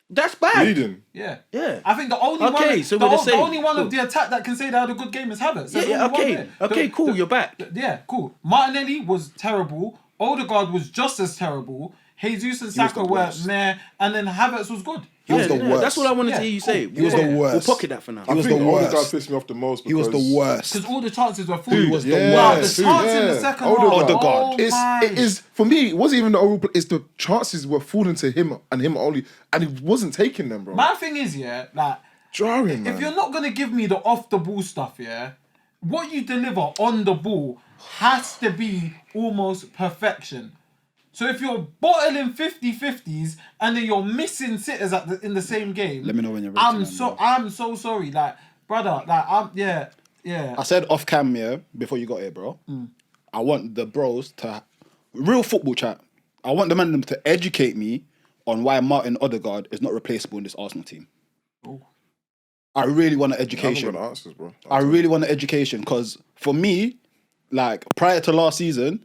S3: That's bad.
S4: Bleeding.
S5: Yeah.
S3: I
S5: think the only one of the attack that can say they had a good game is Havertz.
S3: Okay, cool. You're back.
S5: Yeah, cool. Martinelli was terrible. Odegaard was just as terrible. Jesus and Saka were meh, and then Havertz was good.
S6: He was the worst.
S3: That's what I wanted to hear you say.
S6: He was the worst.
S3: We'll pocket that for now.
S6: He was the worst.
S4: Odegaard pissed me off the most.
S6: He was the worst.
S5: Because all the chances were full.
S6: He was the worst.
S5: The chance in the second half.
S6: Odegaard.
S7: It is for me. It wasn't even the overplay. It's the chances were falling to him and him only, and he wasn't taking them, bro.
S5: My thing is, yeah, like
S7: jarring.
S5: If you're not gonna give me the off the ball stuff, yeah, what you deliver on the ball has to be almost perfection. So if you're bottling 50-50s and then you're missing sitters in the same game,
S6: let me know when you're ready.
S5: I'm so sorry, like brother, like yeah.
S6: I said off cam, yeah, before you got here, bro. I want the bros to real football chat. I want them to educate me on why Martin Odegaard is not replaceable in this Arsenal team.
S5: Oh.
S6: I really want an education.
S4: I'm gonna answers, bro.
S6: I really want an education because for me, like prior to last season,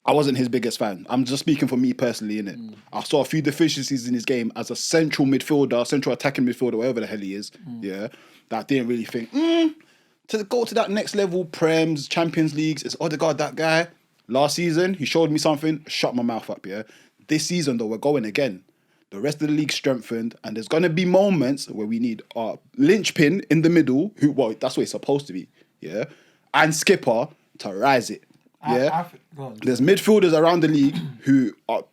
S6: I wasn't his biggest fan. I'm just speaking for me personally, innit? I saw a few deficiencies in his game as a central midfielder, central attacking midfielder, whatever the hell he is. Yeah, that I didn't really think to go to that next level, Prems, Champions Leagues. Is Odegaard that guy? Last season, he showed me something. Shut my mouth up. Yeah. This season though, we're going again. The rest of the league strengthened, and there's gonna be moments where we need our linchpin in the middle. That's what it's supposed to be. Yeah, and skipper to rise it. Yeah, there's midfielders around the league who are,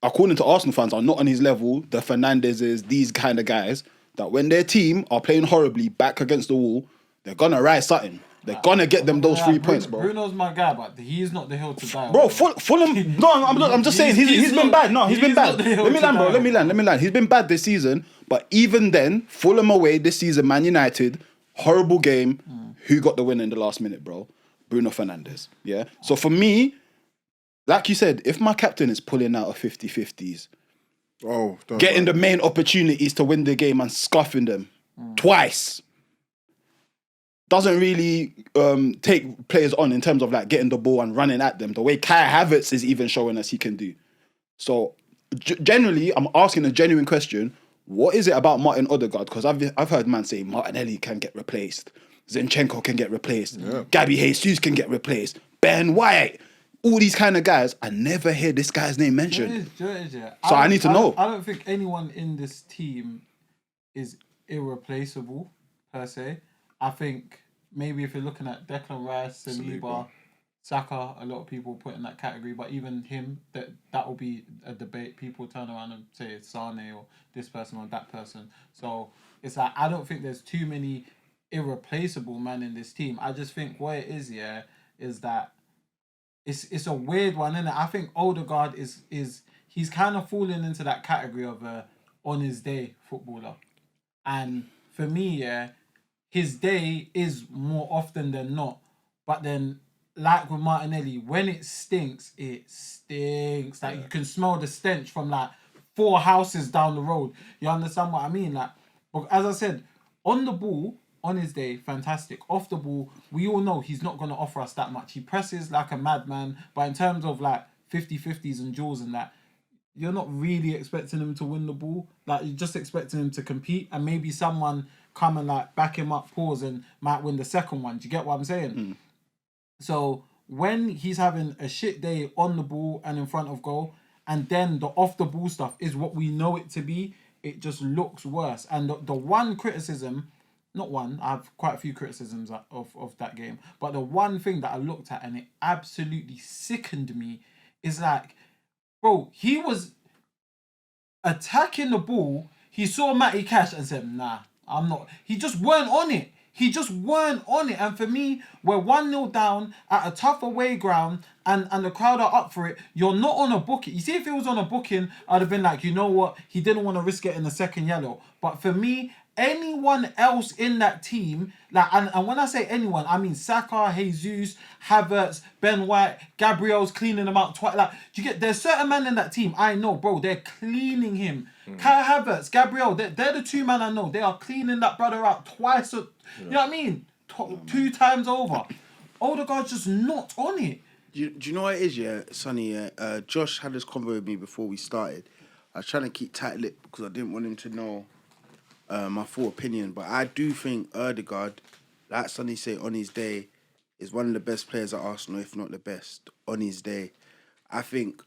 S6: according to Arsenal fans, are not on his level. The Fernandezes, these kind of guys, that when their team are playing horribly back against the wall, they're gonna rise something. They're gonna get them those 3 points, bro.
S5: Bruno's my guy, but he's not the hill to die.
S6: Bro, Fulham. No, I'm just saying he's been bad. No, he's been bad. Let me land, bro. Let me land. He's been bad this season, but even then, Fulham away this season, Man United, horrible game. Who got the win in the last minute, bro? Bruno Fernandes, yeah? So for me, like you said, if my captain is pulling out of 50-50s, getting the main opportunities to win the game and scuffing them twice, doesn't really take players on in terms of like getting the ball and running at them, the way Kai Havertz is even showing us he can do. So generally, I'm asking a genuine question. What is it about Martin Odegaard? Because I've heard man say Martinelli can get replaced. Zinchenko can get replaced. Gabby Jesus can get replaced. Ben White. All these kind of guys. I never hear this guy's name mentioned. So I need to know.
S5: I don't think anyone in this team is irreplaceable, per se. I think maybe if you're looking at Declan Rice, Saka, a lot of people put in that category, but even him, that will be a debate. People turn around and say it's Sane or this person or that person. So it's like, I don't think there's too many irreplaceable men in this team. I just think what it is, is that it's a weird one, isn't it? I think Odegaard is he's kind of falling into that category of a on his day footballer. And for me, his day is more often than not. But then, like with Martinelli, when it stinks, it stinks. Like you can smell the stench from like 4 houses down the road. You understand what I mean? Like, but as I said, on the ball, on his day, fantastic. Off the ball, we all know he's not going to offer us that much. He presses like a madman. But in terms of like 50-50s and duels and that, you're not really expecting him to win the ball. Like, you're just expecting him to compete and maybe someone come and like back him up, pause, and might win the second one. Do you get what I'm saying? So when he's having a shit day on the ball and in front of goal, and then the off the ball stuff is what we know it to be, it just looks worse. And the one criticism, not one, I have quite a few criticisms of that game, but the one thing that I looked at and it absolutely sickened me is like, bro, he was attacking the ball. He saw Matty Cash and said, nah, I'm not. He just weren't on it. And for me, we're 1-0 down at a tough away ground and the crowd are up for it. You're not on a booking. You see, if it was on a booking, I'd have been like, you know what? He didn't want to risk getting a second yellow. But for me, anyone else in that team, like, and when I say anyone, I mean Saka, Jesus, Havertz, Ben White, Gabriel's cleaning them out twice. Like, there's certain men in that team I know, bro, they're cleaning him. Kai Havertz, Gabriel, they're the 2 men I know. They are cleaning that brother out twice. You know what I mean? 2 times over. Odegaard's just not on it.
S3: Do you know what it is, Sonny? Josh had this convo with me before we started. I was trying to keep tight-lipped because I didn't want him to know my full opinion. But I do think Odegaard, like Sonny said, on his day, is one of the best players at Arsenal, if not the best, on his day. I think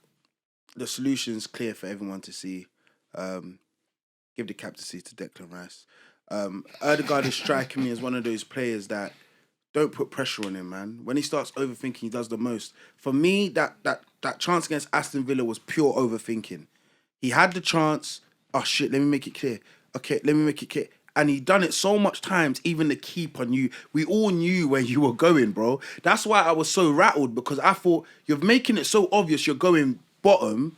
S3: the solution's clear for everyone to see. Give the captaincy to Declan Rice. Odegaard is striking me as one of those players that don't put pressure on him, man. When he starts overthinking, he does the most. For me, that chance against Aston Villa was pure overthinking. He had the chance. Oh, shit, let me make it clear. Okay, let me make it clear. And he done it so much times, even the keeper knew. We all knew where you were going, bro. That's why I was so rattled, because I thought, you're making it so obvious you're going bottom.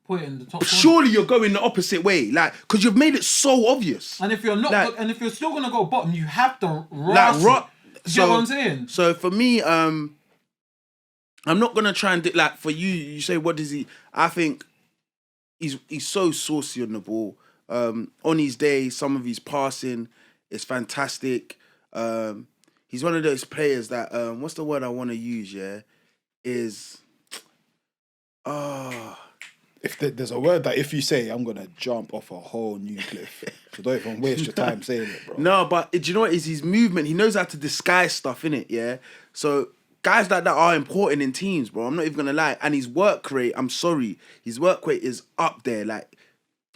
S5: Put it in the top.
S3: Surely you're going the opposite way, like, because you've made it so obvious.
S5: And if you're not,
S3: like,
S5: and if you're still gonna go bottom, you have to
S3: like rock.
S5: You know what I'm saying?
S3: So for me, I'm not gonna try and like for you. You say, what does he? I think he's so saucy on the ball. On his day, some of his passing is fantastic. He's one of those players that what's the word I want to use? Yeah, is
S6: If there's a word that if you say, I'm going to jump off a whole new cliff. So don't even waste your time saying it, bro.
S3: No, but do you know what is his movement? He knows how to disguise stuff, innit? Yeah? So guys like that are important in teams, bro. I'm not even going to lie. And his work rate, I'm sorry, his work rate is up there. Like,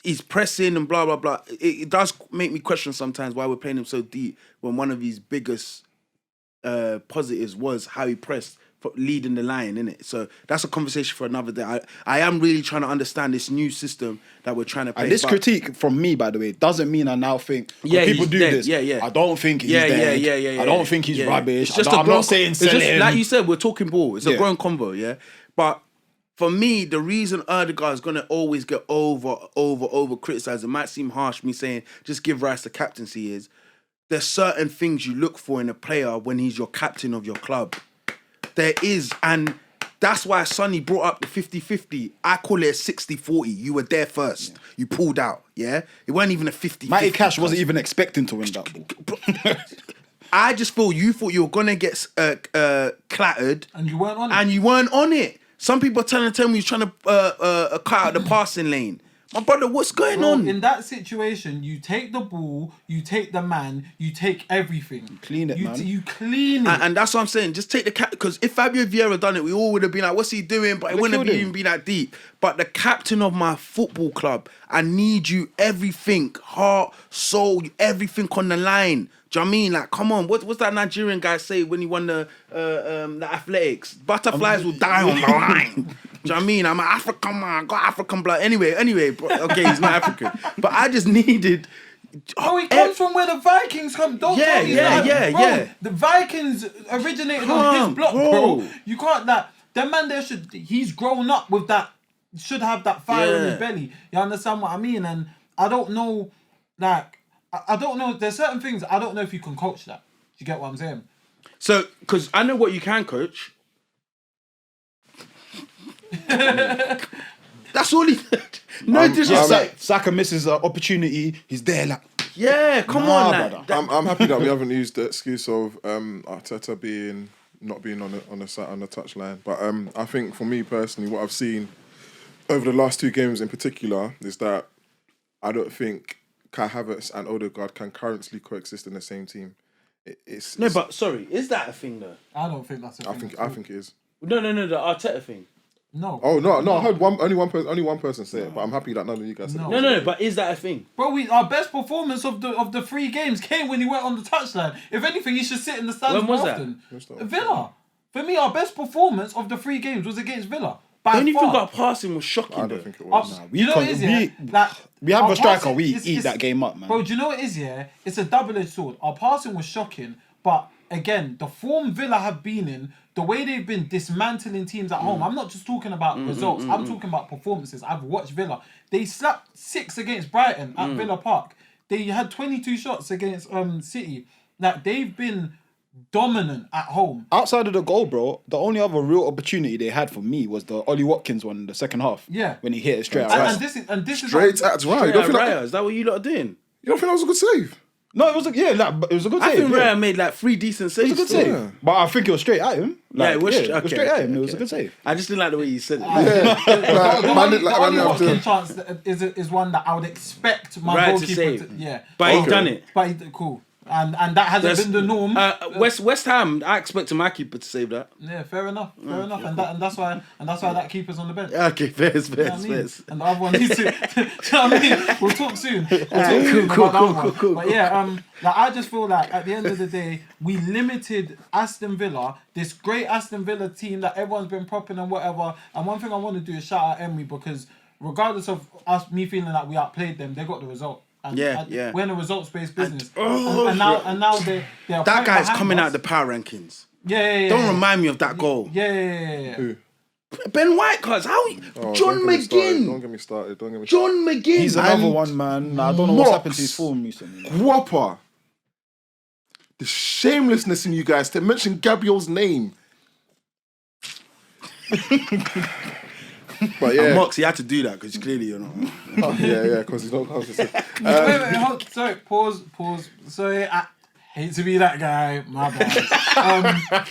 S3: he's pressing and blah, blah, blah. It does make me question sometimes why we're playing him so deep when one of his biggest positives was how he pressed. Leading the line, innit? So that's a conversation for another day. I am really trying to understand this new system that we're trying to play.
S6: And this critique from me, by the way, doesn't mean I now think people do this. I don't think he's dead. I don't think he's rubbish.
S3: It's just
S6: I'm not saying sell him.
S3: Like you said, we're talking ball. It's a growing convo, yeah? But for me, the reason Odegaard is going to always get over criticised, it might seem harsh me saying just give Rice the captaincy, is there's certain things you look for in a player when he's your captain of your club. There is, and that's why Sonny brought up the 50-50. I call it a 60-40. You were there first. Yeah. You pulled out, yeah? It wasn't even a 50-50.
S6: Matty Cash wasn't even expecting to win that ball.
S3: I just feel you thought you were going to get clattered.
S5: And you weren't on it.
S3: And you weren't on it. Some people are trying to tell me he's trying to cut out the passing lane. My brother, what's going on?
S5: In that situation, you take the ball, you take the man, you take everything.
S6: Clean it, man.
S5: You clean it.
S3: And that's what I'm saying. Just take the because if Fabio Vieira done it, we all would have been like, what's he doing? But it wouldn't have even been that deep. But the captain of my football club, I need you everything, heart, soul, everything on the line. Do you know what I mean? Like, come on, what's that Nigerian guy say when he won the athletics? Butterflies will die on the line. Do you know what I mean? I'm an African man, got African blood. Anyway, okay, he's not African. But I just needed...
S5: Oh, he comes from where the Vikings come. Don't
S3: Yeah,
S5: tell me
S3: yeah,
S5: that.
S3: yeah,
S5: Bro,
S3: yeah.
S5: The Vikings originated on his block, bro.
S3: bro.
S5: You can't that man there he's grown up with that, should have that fire in his belly. You understand what I mean? And I don't know, like, I don't know. There's certain things I don't know if you can coach that. Do you get what I'm saying?
S3: So, because I know what you can coach. That's all he did. No disrespect.
S6: Saka misses an opportunity. He's there like...
S3: Yeah, come on, like,
S4: I'm happy that we haven't used the excuse of Arteta not being on the touchline. But I think for me personally, what I've seen over the last 2 games in particular is that I don't think Kai Havertz and Odegaard can currently coexist in the same team.
S3: But sorry, is that a thing though?
S5: I don't think that's a thing.
S4: I think it is.
S3: No, the Arteta thing.
S5: No.
S4: Oh no! I heard only one person say it, but I'm happy that none of you guys said it.
S3: No, but is that a thing?
S5: Bro, our best performance of the 3 games came when he went on the touchline. If anything, he should sit in the stands
S3: When was
S5: more
S3: that?
S5: often. Villa. For me, our best performance of the 3 games was against Villa.
S3: The only thing about passing was shocking.
S4: I don't think it was.
S5: You know what it is, yeah?
S6: We have
S5: our
S6: a striker,
S5: passing
S6: we
S5: is-
S6: eat
S5: is-
S6: that game up, man.
S5: Bro, do you know what it is, yeah? It's a double-edged sword. Our passing was shocking, but again, the form Villa have been in, the way they've been dismantling teams at home, I'm not just talking about results, I'm talking about performances. I've watched Villa. They slapped 6 against Brighton at Villa Park. They had 22 shots against City. Like, they've been dominant at home.
S6: Outside of the goal, bro, the only other real opportunity they had for me was the Ollie Watkins one in the second half.
S5: Yeah.
S6: When he hit it straight out.
S5: And this is
S7: Straight at Raya. You don't feel like
S3: Raya, is that what you lot are doing?
S7: you don't think that was a good save?
S6: No, it was a good save.
S3: I think
S6: yeah.
S3: Raya made like 3 decent saves.
S6: It was a good save.
S7: Yeah.
S6: But I think it was straight at him.
S3: Yeah, it was
S6: it was straight at him. It was a good save.
S3: I just didn't like the way you said it.
S5: The only
S7: man
S5: Watkins chance is one that I would expect my
S3: Right to
S5: goalkeeper
S3: save.
S5: to... Yeah.
S3: But he's done it.
S5: But cool. And that hasn't been the norm.
S3: West Ham, I expected my keeper to save that.
S5: Yeah, fair enough. And that's why that keeper's on the bench.
S3: Okay, fair.
S5: You know what I mean? And the other one needs to. Do you know what I mean? We'll talk soon. Cool. But yeah, like, I just feel like at the end of the day, we limited Aston Villa, this great Aston Villa team that everyone's been propping and whatever. And one thing I want to do is shout out Emery, because regardless of me feeling like we outplayed them, they got the result. And we're in a results-based business. And now they're
S3: that guy's coming out the power rankings.
S5: Yeah.
S3: Don't remind me of that goal.
S5: Yeah.
S4: Who?
S3: Ben White, cuz how? John
S4: Don't
S3: McGinn.
S4: get me started.
S3: John McGinn.
S6: He's another one, man. I don't know what's happened to his form recently.
S7: Guapa. The shamelessness in you guys to mention Gabriel's name.
S4: But yeah,
S3: Mox, you had to do that because clearly you're not.
S4: yeah, because he's not conscious.
S5: Wait, hold, sorry, pause. Sorry, I hate to be that guy, my bad.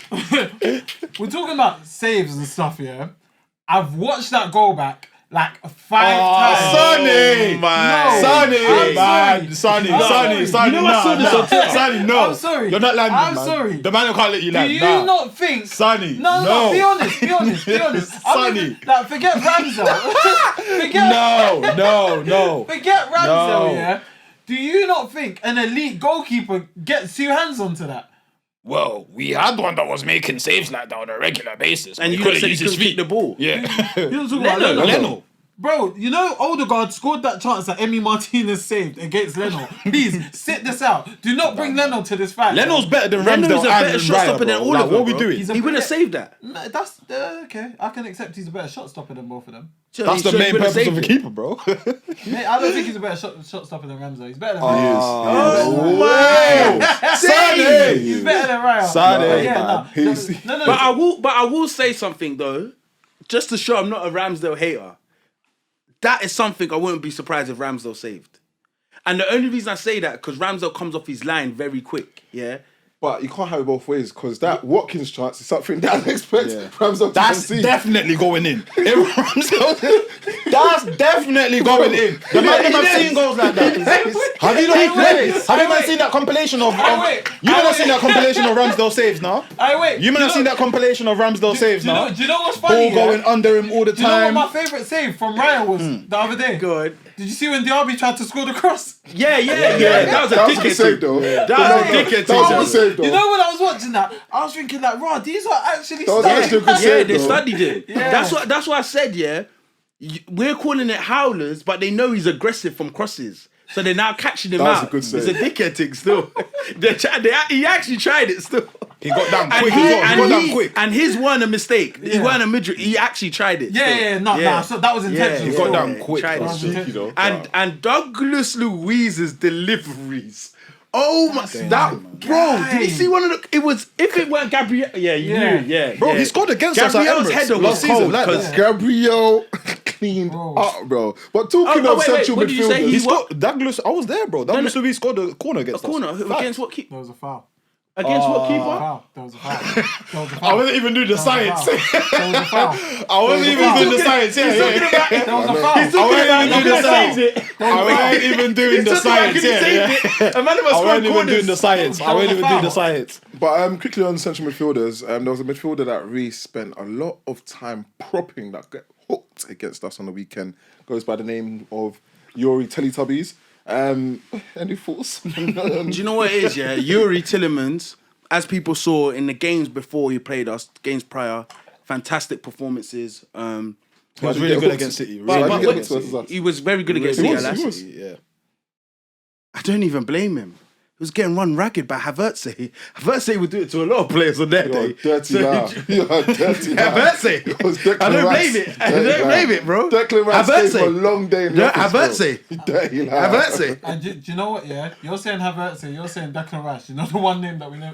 S5: We're talking about saves and stuff, yeah? I've watched that goal back like 5 times.
S6: Sonny!
S5: Sonny,
S6: no.
S5: I'm sorry.
S6: You're not landing,
S5: I'm
S6: man.
S5: sorry.
S6: The man can't let you land.
S5: Do you not think...
S6: Sonny,
S5: No, be honest. Be honest.
S6: Sonny.
S5: Like, forget Ramsdale.
S6: No.
S5: Forget Ramsdale,
S6: No.
S5: yeah? Do you not think an elite goalkeeper gets 2 hands onto that?
S6: Well, we had one that was making saves like that on a regular basis.
S3: And you said he couldn't keep the ball.
S6: Yeah.
S5: You don't talk about
S6: Leno.
S5: Bro, you know Odegaard scored that chance that Emi Martinez saved against Leno. Please, sit this out. Do not bring Leno to this fight.
S6: Leno's better than
S3: Leno's
S6: Ramsdale
S3: a better
S6: and
S3: shot
S6: Raya,
S3: stopper than
S6: bro.
S3: all
S6: Like,
S3: of them.
S6: what are we
S3: bro.
S6: doing?
S5: He's a
S3: He would have
S5: better-
S3: saved that.
S5: No, that's okay. I can accept he's a better shot stopper than both of them.
S6: That's the main purpose of a keeper, bro.
S5: Mate, I don't think he's a better shot stopper than Ramsdale. He's better than
S6: Sonny!
S5: He's better than Raya.
S6: Sonny,
S5: Yeah,
S6: man.
S5: no.
S3: But I will say something though, just to show I'm not a Ramsdale hater. That is something I wouldn't be surprised if Ramsdale saved. And the only reason I say that because Ramsdale comes off his line very quick. Yeah.
S7: But you can't have it both ways because that Watkins chance is something that I expect Ramsdale to
S6: That's
S7: concede.
S6: definitely going in. That's definitely going in. The man have seen goals like that. Have you not seen that compilation of? You have seen that compilation of Ramsdale saves now. You have seen that compilation of Ramsdale saves now.
S5: Do you know what's funny?
S6: Ball going under him all the
S5: Do you know what
S6: time.
S5: my favourite save from Raya was the other day?
S3: Good.
S5: Did you see when Diaby tried to score the cross?
S3: Yeah. That was a dickhead
S7: save though.
S3: That was a dickhead
S7: That was a save though.
S5: You know when I was watching that, I was thinking like, "Raw, these are actually
S7: That was actually a good save,
S3: they
S7: though.
S3: studied it.
S5: Yeah.
S3: That's what I said. Yeah, we're calling it howlers, but they know he's aggressive from crosses, so they're now catching him
S7: That was
S3: out.
S7: a good
S3: It's
S7: save.
S3: a dickhead thing still. He actually tried it still.
S6: He got down
S3: And
S6: quick
S3: he-
S6: as well. He
S3: and
S6: got down
S3: he-
S6: quick.
S3: And his weren't a mistake. He
S5: Yeah.
S3: weren't a midget. He actually tried it. still.
S5: Nah. So that was intentional.
S6: He got
S5: still.
S6: down quick.
S3: tried
S6: though.
S3: it.
S4: Cheeky though.
S3: And Douglas Luiz's deliveries. Oh my, bro! Did you see one of the? It was if it weren't Gabriel. Yeah, you
S5: Yeah.
S3: knew. Yeah,
S6: Bro,
S3: yeah.
S6: he scored against us at
S3: Gabriel's
S6: Emirates
S3: header was
S6: last season,
S3: cold
S6: like
S3: because
S6: that.
S7: Gabriel cleaned
S5: Bro.
S7: up, bro. But talking
S3: Oh,
S7: of
S3: wait,
S7: central
S3: what did you say?
S7: midfielders,
S6: He
S3: He what?
S6: scored. Douglas, I was there, bro. Douglas Luiz scored a corner against
S3: a corner
S6: us.
S3: against what keeper?
S5: There was a foul.
S3: Against what keeper?
S5: Foul. There was a foul. There was a foul.
S6: I wasn't even doing the science.
S5: There was a foul.
S6: I wasn't even doing the science. Yeah.
S5: There was a foul.
S6: I wasn't even doing the science. I wasn't even doing the science. Yeah.
S3: A man of us
S6: I wasn't even
S3: corners.
S6: doing the science. I wasn't even doing the science.
S7: But quickly on central midfielders, there was a midfielder that really spent a lot of time propping that got hooked against us on the weekend. Goes by the name of Yuri Teletubbies. Any thoughts?
S3: Do you know what it is? Yeah, Yuri Tillemans, as people saw in the games before he played us, games prior, fantastic performances.
S6: He was really good against City.
S3: But
S7: Really
S3: what-
S7: good against us.
S3: he was very good against
S7: He
S3: City.
S7: was,
S3: last
S7: he was.
S3: season.
S6: Yeah.
S3: I don't even blame him. He was getting run ragged by Havertz. Havertz would do it to a lot of players on that
S7: You're a
S3: day.
S7: dirty guy. You're a dirty guy.
S3: Havertz. I don't blame it. I don't blame it, bro.
S7: Declan Rice
S3: Havertz.
S7: stayed for a long day in the office, bro.
S3: Havertz.
S7: Dirty lad.
S3: Havertz.
S5: And do you know what? Yeah, you're saying Havertz. You're saying Declan Rice. You know the one name that we know.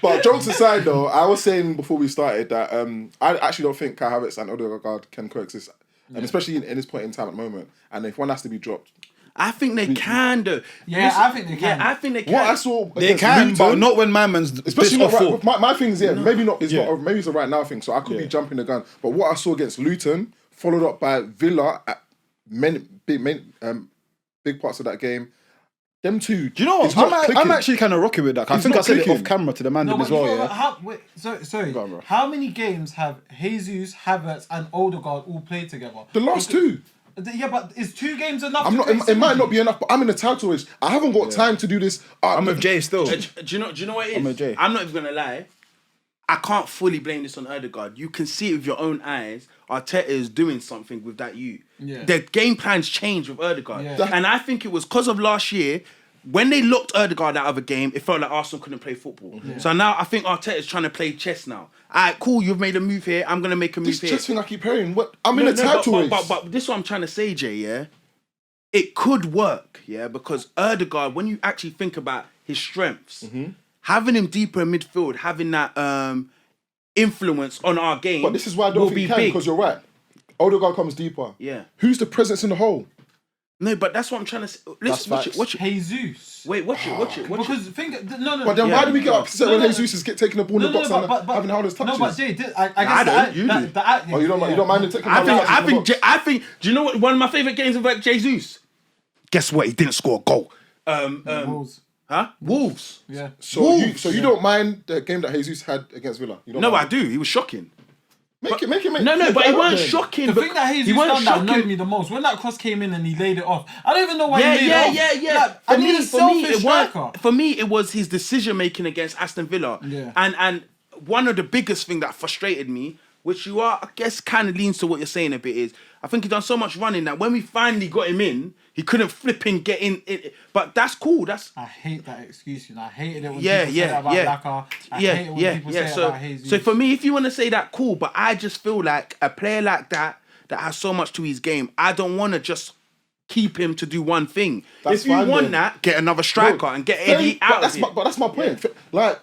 S7: But jokes aside, though, I was saying before we started that I actually don't think Kai Havertz and Odegaard can coexist, and especially in this point in time at the moment. And if one has to be dropped,
S3: I think they can, though.
S5: Yeah, I think they can.
S3: Yeah, I think they can.
S7: what I saw
S6: They
S7: against
S6: can, but
S7: Luton,
S6: not when my man's
S7: especially
S6: pissed
S7: not
S6: off
S7: right, my thing's maybe not. It's
S6: Yeah.
S7: not. Maybe it's a right now thing. So I could be
S6: Yeah.
S7: jumping the gun. But what I saw against Luton, followed up by Villa at big parts of that game. Them two.
S6: Do you know
S7: it's
S6: what?
S7: not
S6: I'm
S7: clicking.
S6: actually kind of rocking with that. I
S7: It's
S6: think I
S7: not
S6: said it
S7: clicking.
S6: off camera to the man as well. Yeah.
S5: Sorry.
S6: Go on, bro.
S5: How many games have Jesus, Havertz, and Odegaard all played together?
S7: The last two.
S5: Yeah, but is 2 games enough?
S7: I'm
S5: to
S7: not.
S5: create
S7: It might
S5: synergy?
S7: not be enough. But I'm in a title race. I haven't got time to do this.
S6: I'm with Jay still.
S3: Do you know what it is?
S6: I'm with Jay.
S3: I'm not even gonna lie. I can't fully blame this on Odegaard. You can see it with your own eyes. Arteta is doing something with that youth.
S5: Yeah.
S3: The game plans change with Odegaard.
S5: Yeah.
S3: And I think it was because of last year, when they locked Odegaard out of a game, it felt like Arsenal couldn't play football.
S5: Yeah.
S3: So now I think Arteta is trying to play chess now. All right, cool, you've made a move here. I'm going to make a move
S7: This
S3: here.
S7: chess thing I keep hearing. What? I'm in a title race.
S3: But this is what I'm trying to say, Jay, yeah? It could work, yeah? Because Odegaard, when you actually think about his strengths, having him deeper in midfield, having that influence on our game
S7: But this is why I don't
S3: will
S7: think
S3: be
S7: he can,
S3: big.
S7: because you're right. Odegaard comes deeper.
S3: Yeah.
S7: Who's the presence in the hole?
S3: No, but that's what I'm trying to say. Listen, watch it,
S6: facts.
S3: watch it.
S5: Jesus.
S3: Wait, watch it.
S5: Because no.
S7: But then
S3: Yeah.
S7: why do we get upset
S5: No,
S7: when
S5: no,
S7: Jesus is taking the ball in the box and having howlers touches?
S5: No, but Jay, I
S3: I
S5: guess
S3: don't, you do.
S7: Oh, you don't mind him taking
S3: I
S7: howlers touches in the box?
S3: think. Do you know what? One of my favorite games of like Jesus. Guess what? He didn't score a goal.
S5: Wolves.
S3: Huh? Wolves.
S5: Yeah.
S7: So you don't mind the game that Jesus had against Villa? You don't
S3: No, I
S7: mind?
S3: do. He was shocking.
S7: Make it.
S3: No, but it weren't
S7: then.
S3: shocking.
S5: The
S3: but
S5: thing that
S3: he
S5: Jesus
S3: weren't
S5: done that annoyed
S3: shocking.
S5: me the most, when that cross came in and he laid it off, I don't even know why
S3: Yeah,
S5: he laid it off.
S3: yeah.
S5: Like, I need a selfish striker.
S3: For me, it was his decision making against Aston Villa.
S5: Yeah.
S3: And one of the biggest thing that frustrated me, which you are, I guess, kind of leans to what you're saying a bit, is I think he done so much running that when we finally got him in, he couldn't flip and get in. But that's cool. That's
S5: I hate that excuse. I hated it when
S3: yeah,
S5: people say that about Laka. I hate it when people say it about Jesus.
S3: So for me, if you want to say that, cool. But I just feel like a player like that has so much to his game, I don't want to just keep him to do one thing.
S7: That's
S3: if you
S7: fine
S3: want
S7: then.
S3: that, get another striker and get Eddie out of it.
S7: But that's my point. Like,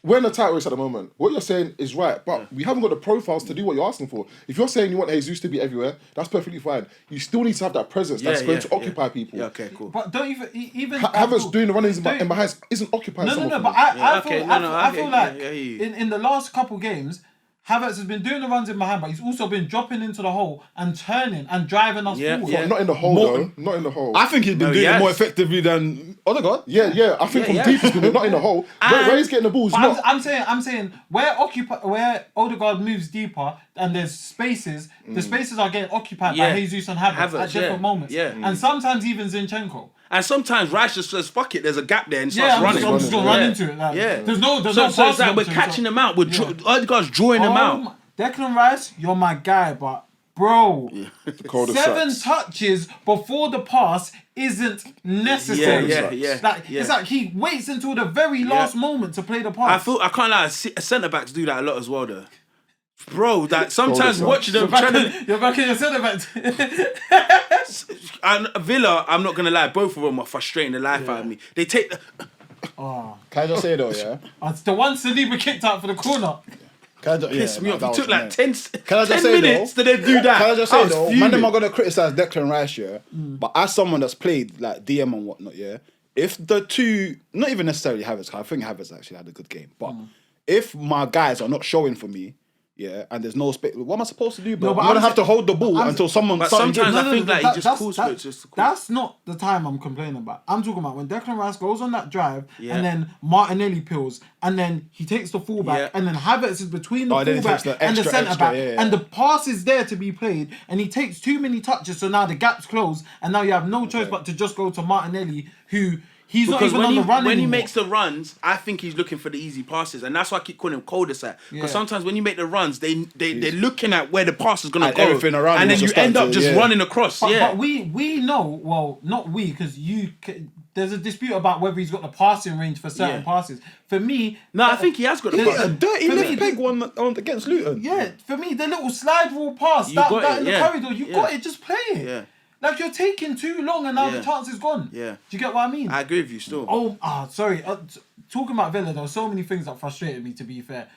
S7: we're in a title race at the moment. What you're saying is right, but we haven't got the profiles to do what you're asking for. If you're saying you want Jesus to be everywhere, that's perfectly fine. You still need to have that presence that's going to occupy people.
S3: Yeah, okay, cool.
S5: But don't even
S7: Havertz doing the runnings in behind isn't occupying
S5: No,
S7: someone.
S5: but I
S3: okay,
S5: feel
S3: no, I
S5: like
S3: hear you.
S5: in the last couple games, Havertz has been doing the runs in behind, but he's also been dropping into the hole and turning and driving us forward.
S3: Yeah.
S7: Not in the hole, though. Not in the hole.
S6: I think he's been doing it more effectively than Odegaard.
S7: Yeah. I think from deep he's been doing it, not in the hole. Where he's getting the balls, not.
S5: I'm saying where Odegaard moves deeper and there's spaces, the spaces are getting occupied by Jesus and Havertz at different moments.
S3: Yeah.
S5: And sometimes even Zinchenko.
S3: And sometimes Rice just says, fuck it, there's a gap there and starts running.
S5: I'm just going to run into it. Like, There's no
S3: so it's like we're catching them out. Odegaard's drawing them out.
S5: Declan Rice, you're my guy, but bro, 7 touches before the pass isn't necessary. It's like he waits until the very last moment to play the pass.
S3: I can't lie, centre-backs do that a lot as well, though. Bro, that sometimes watching them
S5: you're back in your centre back.
S3: And Villa, I'm not gonna lie, both of them are frustrating the life out of me. They take
S6: Can I just say though,
S5: it's the one Saliba kicked out for the corner.
S3: Piss me off. It took like 10
S6: Can I just say
S3: minutes to then do that.
S6: Can I just say though, man, am I gonna criticize Declan Rice, but as someone that's played like DM and whatnot, if the two, not even necessarily Havertz, I think Havertz actually had a good game, but if my guys are not showing for me, and there's no space. What am I supposed to do, bro? I'm gonna have to hold the ball until someone.
S3: But sometimes I think like he just calls for it.
S5: That's not the time I'm complaining about. I'm talking about when Declan Rice goes on that drive and then Martinelli peels and then he takes the fullback and then Havertz is between the fullback and the centre back and the pass is there to be played and he takes too many touches, so now the gap's closed and now you have no choice but to just go to Martinelli who. He's because not even on the run
S3: when
S5: anymore.
S3: he makes the runs, I think he's looking for the easy passes, and that's why I keep calling him cul-de-sac. Because sometimes when you make the runs, they're looking at where the pass is gonna go, and then you end up just running across.
S5: But we know, well, not we, because there's a dispute about whether he's got the passing range for certain passes. For me,
S3: I think he has got the
S6: a dirty left peg one against Luton.
S5: Yeah, for me, the little slide rule pass that in the corridor, you got it. Just play it.
S3: Yeah.
S5: Like you're taking too long and now the chance is gone. Yeah. Do you get what I mean?
S3: I agree with you still.
S5: Sorry. Talking about Villa, there were so many things that frustrated me, to be fair.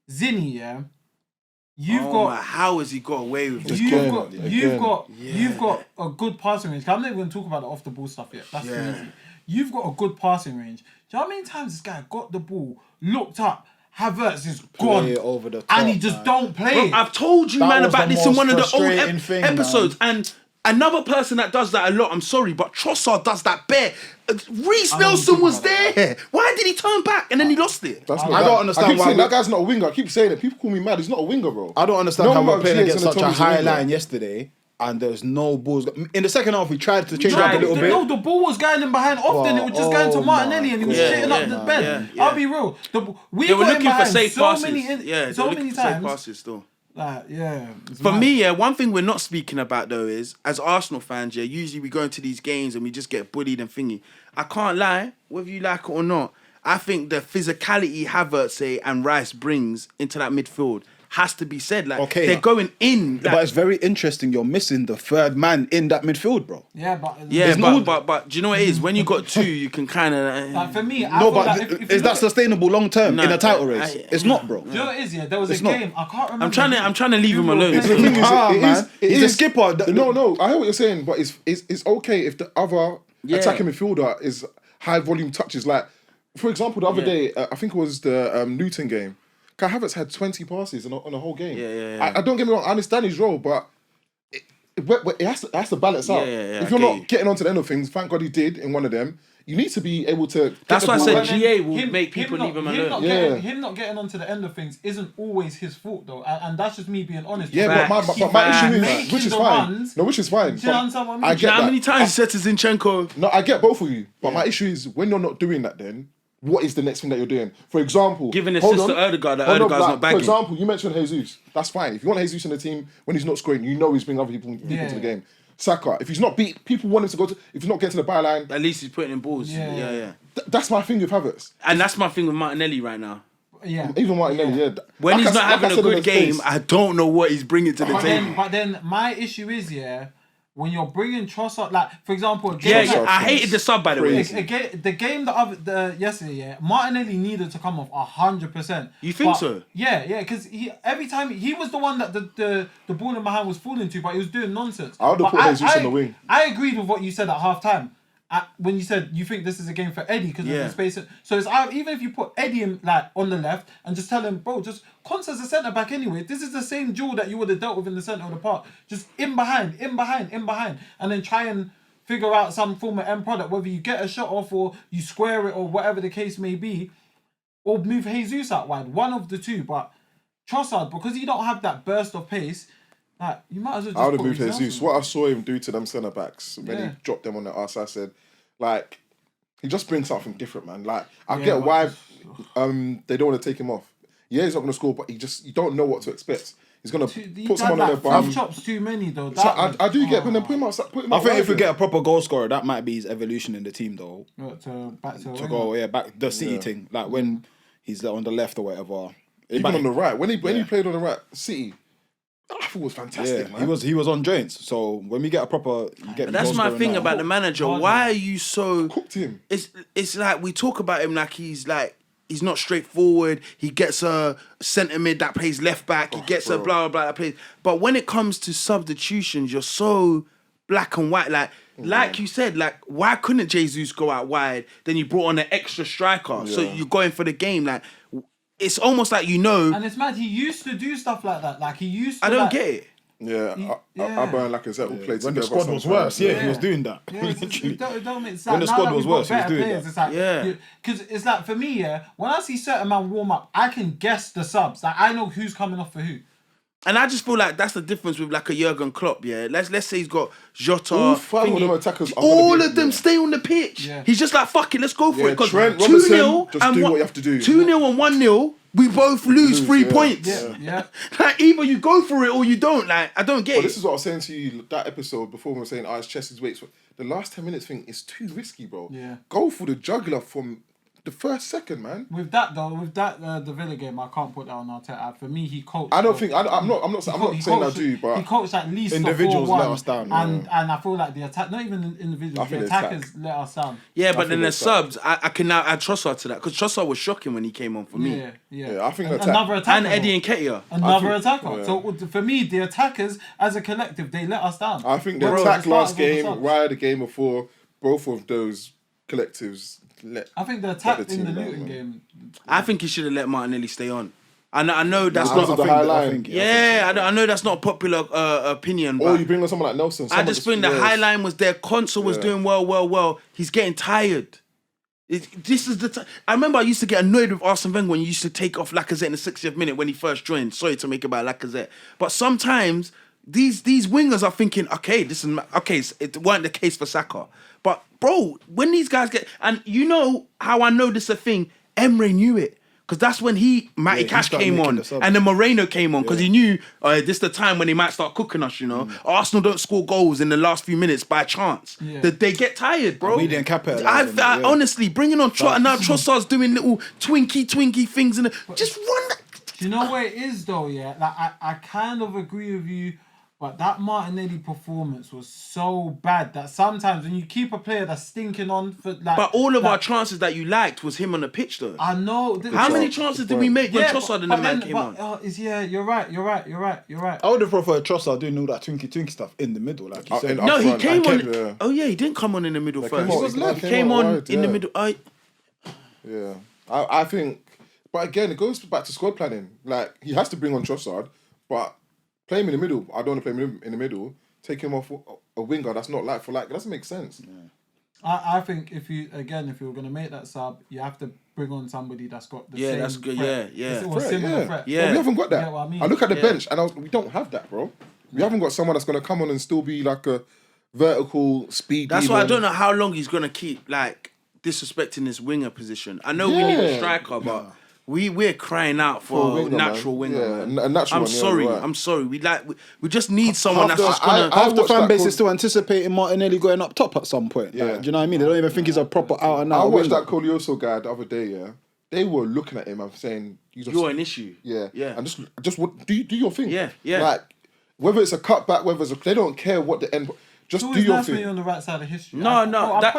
S5: Zinny,
S3: how has he got away with this?
S5: You've got a good passing range. I'm not even going to talk about the off the ball stuff yet. That's too easy. You've got a good passing range. Do you know how many times this guy got the ball, looked up, Havertz is gone,
S6: over the top,
S5: and he just don't play.
S3: Bro, I've told you, man, about this in one of the old episodes, and another person that does that a lot, I'm sorry, but Trossard does that bare. Reece Nelson was there. Why did he turn back and then he lost it?
S6: I don't understand
S7: why that guy's not a winger. I keep saying it. People call me mad. He's not a winger, bro.
S6: I don't understand how we're playing against such a high line yesterday. And there's no balls. In the second half, we tried to change up a little bit.
S5: No, the ball was going in behind often. It was just going to Martinelli and he was shitting up the bed. I'll be real.
S3: They were looking for safe passes.
S5: So many times.
S3: Passes still.
S5: For
S3: me, one thing we're not speaking about though is, as Arsenal fans, usually we go into these games and we just get bullied and thingy. I can't lie, whether you like it or not, I think the physicality Havertz and Rice brings into that midfield has to be said. Like, they're going in. Like,
S6: but it's very interesting. You're missing the third man in that midfield, bro.
S5: But
S3: do you know what it is? When you got two, you can kind of.
S5: Like for me,
S6: is that sustainable long term in a title race? It's not, bro.
S5: Do you know what it is? There was a game. I can't remember.
S3: I'm trying to leave him alone.
S6: The thing is, he's a skipper.
S7: No, I hear what you're saying, but it's okay if the other attacking midfielder is high volume touches. Like, for example, the other day, I think it was the Luton game. Kai Havertz had 20 passes on a whole game. I don't get me wrong, I understand his role, but it has to balance out. If you're not getting onto the end of things, thank God he did in one of them. You need to be able to.
S3: That's why I said GA will make people leave him alone.
S5: Him not getting onto the end of things isn't always his fault though, and that's just me being honest.
S7: Yeah, but my issue is, which is fine. No, which is fine.
S5: Do you understand what I mean?
S7: I get
S3: how many times he said to Zinchenko?
S7: No, I get both of you, but my issue is when you're not doing that, then. What is the next thing that you're doing? For example,
S3: giving assist to Odegaard, Odegaard's not bagging.
S7: For example, you mentioned Jesus. That's fine. If you want Jesus in the team when he's not scoring, you know he's bringing other people into the game. Saka, if he's not beat, people want him to go to. If he's not getting to the byline,
S3: at least he's putting in balls. Yeah.
S7: That's my thing with Havertz,
S3: and that's my thing with Martinelli right now.
S5: Yeah,
S7: even Martinelli.
S3: When he's not having a good game, I don't know what he's bringing to the table.
S5: But then my issue is when you're bringing Trossard, like for example,
S3: I hated the sub by the way.
S5: The game yesterday, Martinelli needed to come off 100%.
S3: You think so?
S5: Yeah, because every time he was the one that the ball in behind was falling to, but he was doing nonsense.
S7: I would have put Jesus on the wing.
S5: I agreed with what you said at half time. when you said you think this is a game for Eddie because of the space, so it's even if you put Eddie in, like on the left and just tell him, bro, just Conce's a centre back anyway. This is the same duel that you would have dealt with in the centre of the park. Just in behind, and then try and figure out some form of end product, whether you get a shot off or you square it or whatever the case may be, or move Jesus out wide. One of the two, but Trossard, because you don't have that burst of pace. Like, you might as well just
S4: I would have moved Jesus. What I saw him do to them centre backs when he dropped them on the arse, I said, like, he just brings something different, man. Like, I get why they don't want to take him off. Yeah, he's not going to score, but you don't know what to expect. He's going to put someone on their bum.
S5: Chops too many though.
S4: So I do get, but then put him out.
S6: I think if we get a proper goal scorer, that might be his evolution in the team, though.
S5: Back
S6: the City thing, like when he's on the left or whatever.
S4: Even on the right, when he played on the right, City. I thought it was fantastic, man.
S6: He was on joints. So when we get a proper,
S3: that's my thing about the manager. Why are you so
S4: cooked him?
S3: It's like we talk about him like he's not straightforward. He gets a centre mid that plays left back. He gets a blah blah blah that plays. But when it comes to substitutions, you're so black and white. Like you said, like why couldn't Jesus go out wide? Then you brought on an extra striker, so you're going for the game. Like it's almost like
S5: and it's mad. He used to do stuff like that. Like he used to.
S3: I don't get it.
S4: Yeah, Abba and Lacazette will play together.
S6: When the squad was worse, he was doing that.
S5: Literally. It don't make sense.
S6: When the squad was worse, he was doing that.
S5: It's like, because it's like for me, when I see certain man warm up, I can guess the subs. Like I know who's coming off for who.
S3: And I just feel like that's the difference with like a Jurgen Klopp, Let's say he's got Jota.
S4: All five of them attackers.
S3: All of them stay on the pitch. Yeah. He's just like, fuck it, let's go for it. Because
S4: Trent, Robertson, 2-0 just do what you have to do.
S3: 2-0 and 1-0, we both lose 3 points.
S5: Yeah.
S3: Like either you go for it or you don't. Like I don't get it.
S4: This is what I was saying to you that episode before we were saying, his chest is weights. The last 10 minutes thing is too risky, bro.
S5: Yeah.
S4: Go for the jugular from the first second, man.
S5: With that the Villa game, I can't put that on Arteta. For me, he coached.
S4: I don't think I'm not saying I do, but
S5: he coached at least
S6: individuals let us down,
S5: and I feel like the attack, not even individuals, the attackers let us down.
S3: Yeah, but then the subs, I can now add Trossard to that because Trossard was shocking when he came on for me.
S5: Yeah.
S4: I think
S5: another attacker
S3: and Eddie Nketiah,
S5: another attacker. So for me, the attackers as a collective, they let us down.
S4: I think the attack last game, right the game before, both of those collectives.
S5: I think the attack in the Luton game.
S3: I think he should have let Martinelli stay on. I know that's not
S4: the high line.
S3: I know that's not a popular opinion.
S4: Or you bring on someone like Nelson.
S3: I just think the high line was there. Consul was doing well. He's getting tired. This is the time. I remember I used to get annoyed with Arsene Wenger when you used to take off Lacazette in the 60th minute when he first joined. Sorry to make it about Lacazette, but sometimes these wingers are thinking, it weren't the case for Saka. But bro, when these guys get, and you know how I know this is a thing, Emre knew it. Because that's when Matty Cash came on and then Moreno came on because he knew this is the time when they might start cooking us, Arsenal don't score goals in the last few minutes by chance. They get tired, bro.
S6: We didn't cap it.
S3: I honestly, bringing on Trot and now Trossard's doing little twinky things and just run that.
S5: Do you know where it is though, Like I kind of agree with you. But that Martinelli performance was so bad that sometimes when you keep a player that's stinking on for like...
S3: But all of our chances that you liked was him on the pitch though.
S5: I know.
S3: How many chances did we make when Trossard and the man came on?
S5: You're right.
S6: I would have preferred Trossard doing all that twinky stuff in the middle, like you said.
S3: No, he came on... Oh yeah, he didn't come on in the middle first. He came on in the middle.
S4: Yeah. I think... But again, it goes back to squad planning. Like, he has to bring on Trossard, but... Play him in the middle. I don't want to play him in the middle. Take him off a winger that's not like for like. It doesn't make sense.
S5: Yeah. I think if you were going to make that sub, you have to bring on somebody that's got the same threat. Similar threat.
S4: But we haven't got that. I look at the bench and we don't have that, bro. We haven't got someone that's going to come on and still be like a vertical speed.
S3: That's why I don't know how long he's going to keep like disrespecting his winger position. I know we need a striker, but... We're crying out for a natural winger, man.
S4: A natural
S3: I'm sorry. We just need someone that's just gonna.
S6: Half the fan base is still anticipating Martinelli going up top at some point.
S4: Yeah.
S6: Like, do you know what I mean? They don't even think he's a proper out and out.
S4: I watched that Colioso guy the other day. Yeah, they were looking at him and saying, "You're
S3: an issue."
S4: Yeah. And just do your thing.
S3: Yeah.
S4: Like whether it's a cutback, whether it's they don't care what the end. Just do your thing.
S5: On the right side of history.
S3: No. I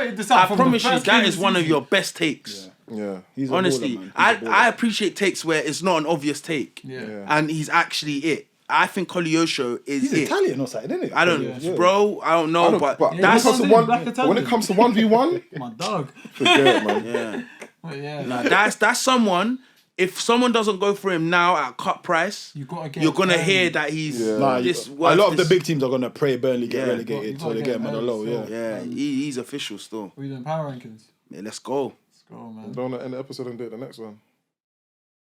S3: promise you, that is one of your best takes.
S4: Yeah.
S3: Honestly, I appreciate takes where it's not an obvious take.
S5: Yeah.
S3: And he's actually it. I think Kolyosho is
S6: He's
S3: it.
S6: Italian or something, isn't he?
S3: I don't, bro. I don't know, but
S4: that's
S3: that's
S4: when it comes to 1v1,
S5: My dog.
S4: forget it, man.
S3: yeah.
S5: But yeah,
S3: Nah, that's someone. If someone doesn't go for him now at cut price, you're gonna hear that he's this.
S6: A lot of the big teams are gonna pray Burnley get relegated, so they get him on the low.
S5: so-
S6: Yeah.
S3: He's official still.
S5: we doing power rankings.
S3: Yeah, let's go.
S5: Let's go, man.
S4: Don't want to end the episode and do it the next one.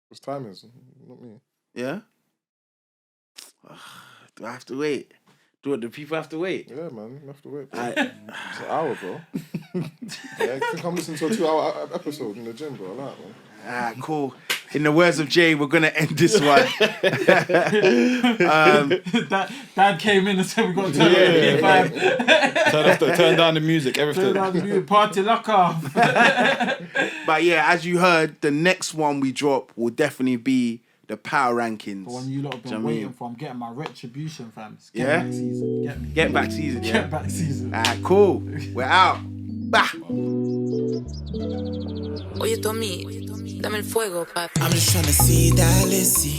S4: Because time is, not me.
S3: Yeah. Do I have to wait? Do the people have to wait?
S4: Yeah, man, you have to wait.
S3: I,
S4: It's an hour, bro. Yeah, you can come listen to a 2-hour episode in the gym, bro. I like that, man.
S3: cool. In the words of Jay, we're gonna end this one.
S5: Dad came in and said we got to turn on the P5.
S6: Turn down the music, everything.
S5: Turn down the music, party lock off.
S3: But yeah, as you heard, the next one we drop will definitely be the power rankings.
S5: The one you lot have been waiting for. I'm getting my retribution, fam. It's
S3: Yeah?
S5: back season. Get me.
S3: Get back season.
S5: Get back season.
S3: Alright, cool. We're out. Bah.
S1: Oye, Tommy, dame el fuego, papi.
S2: I'm just trying to see that, let's see.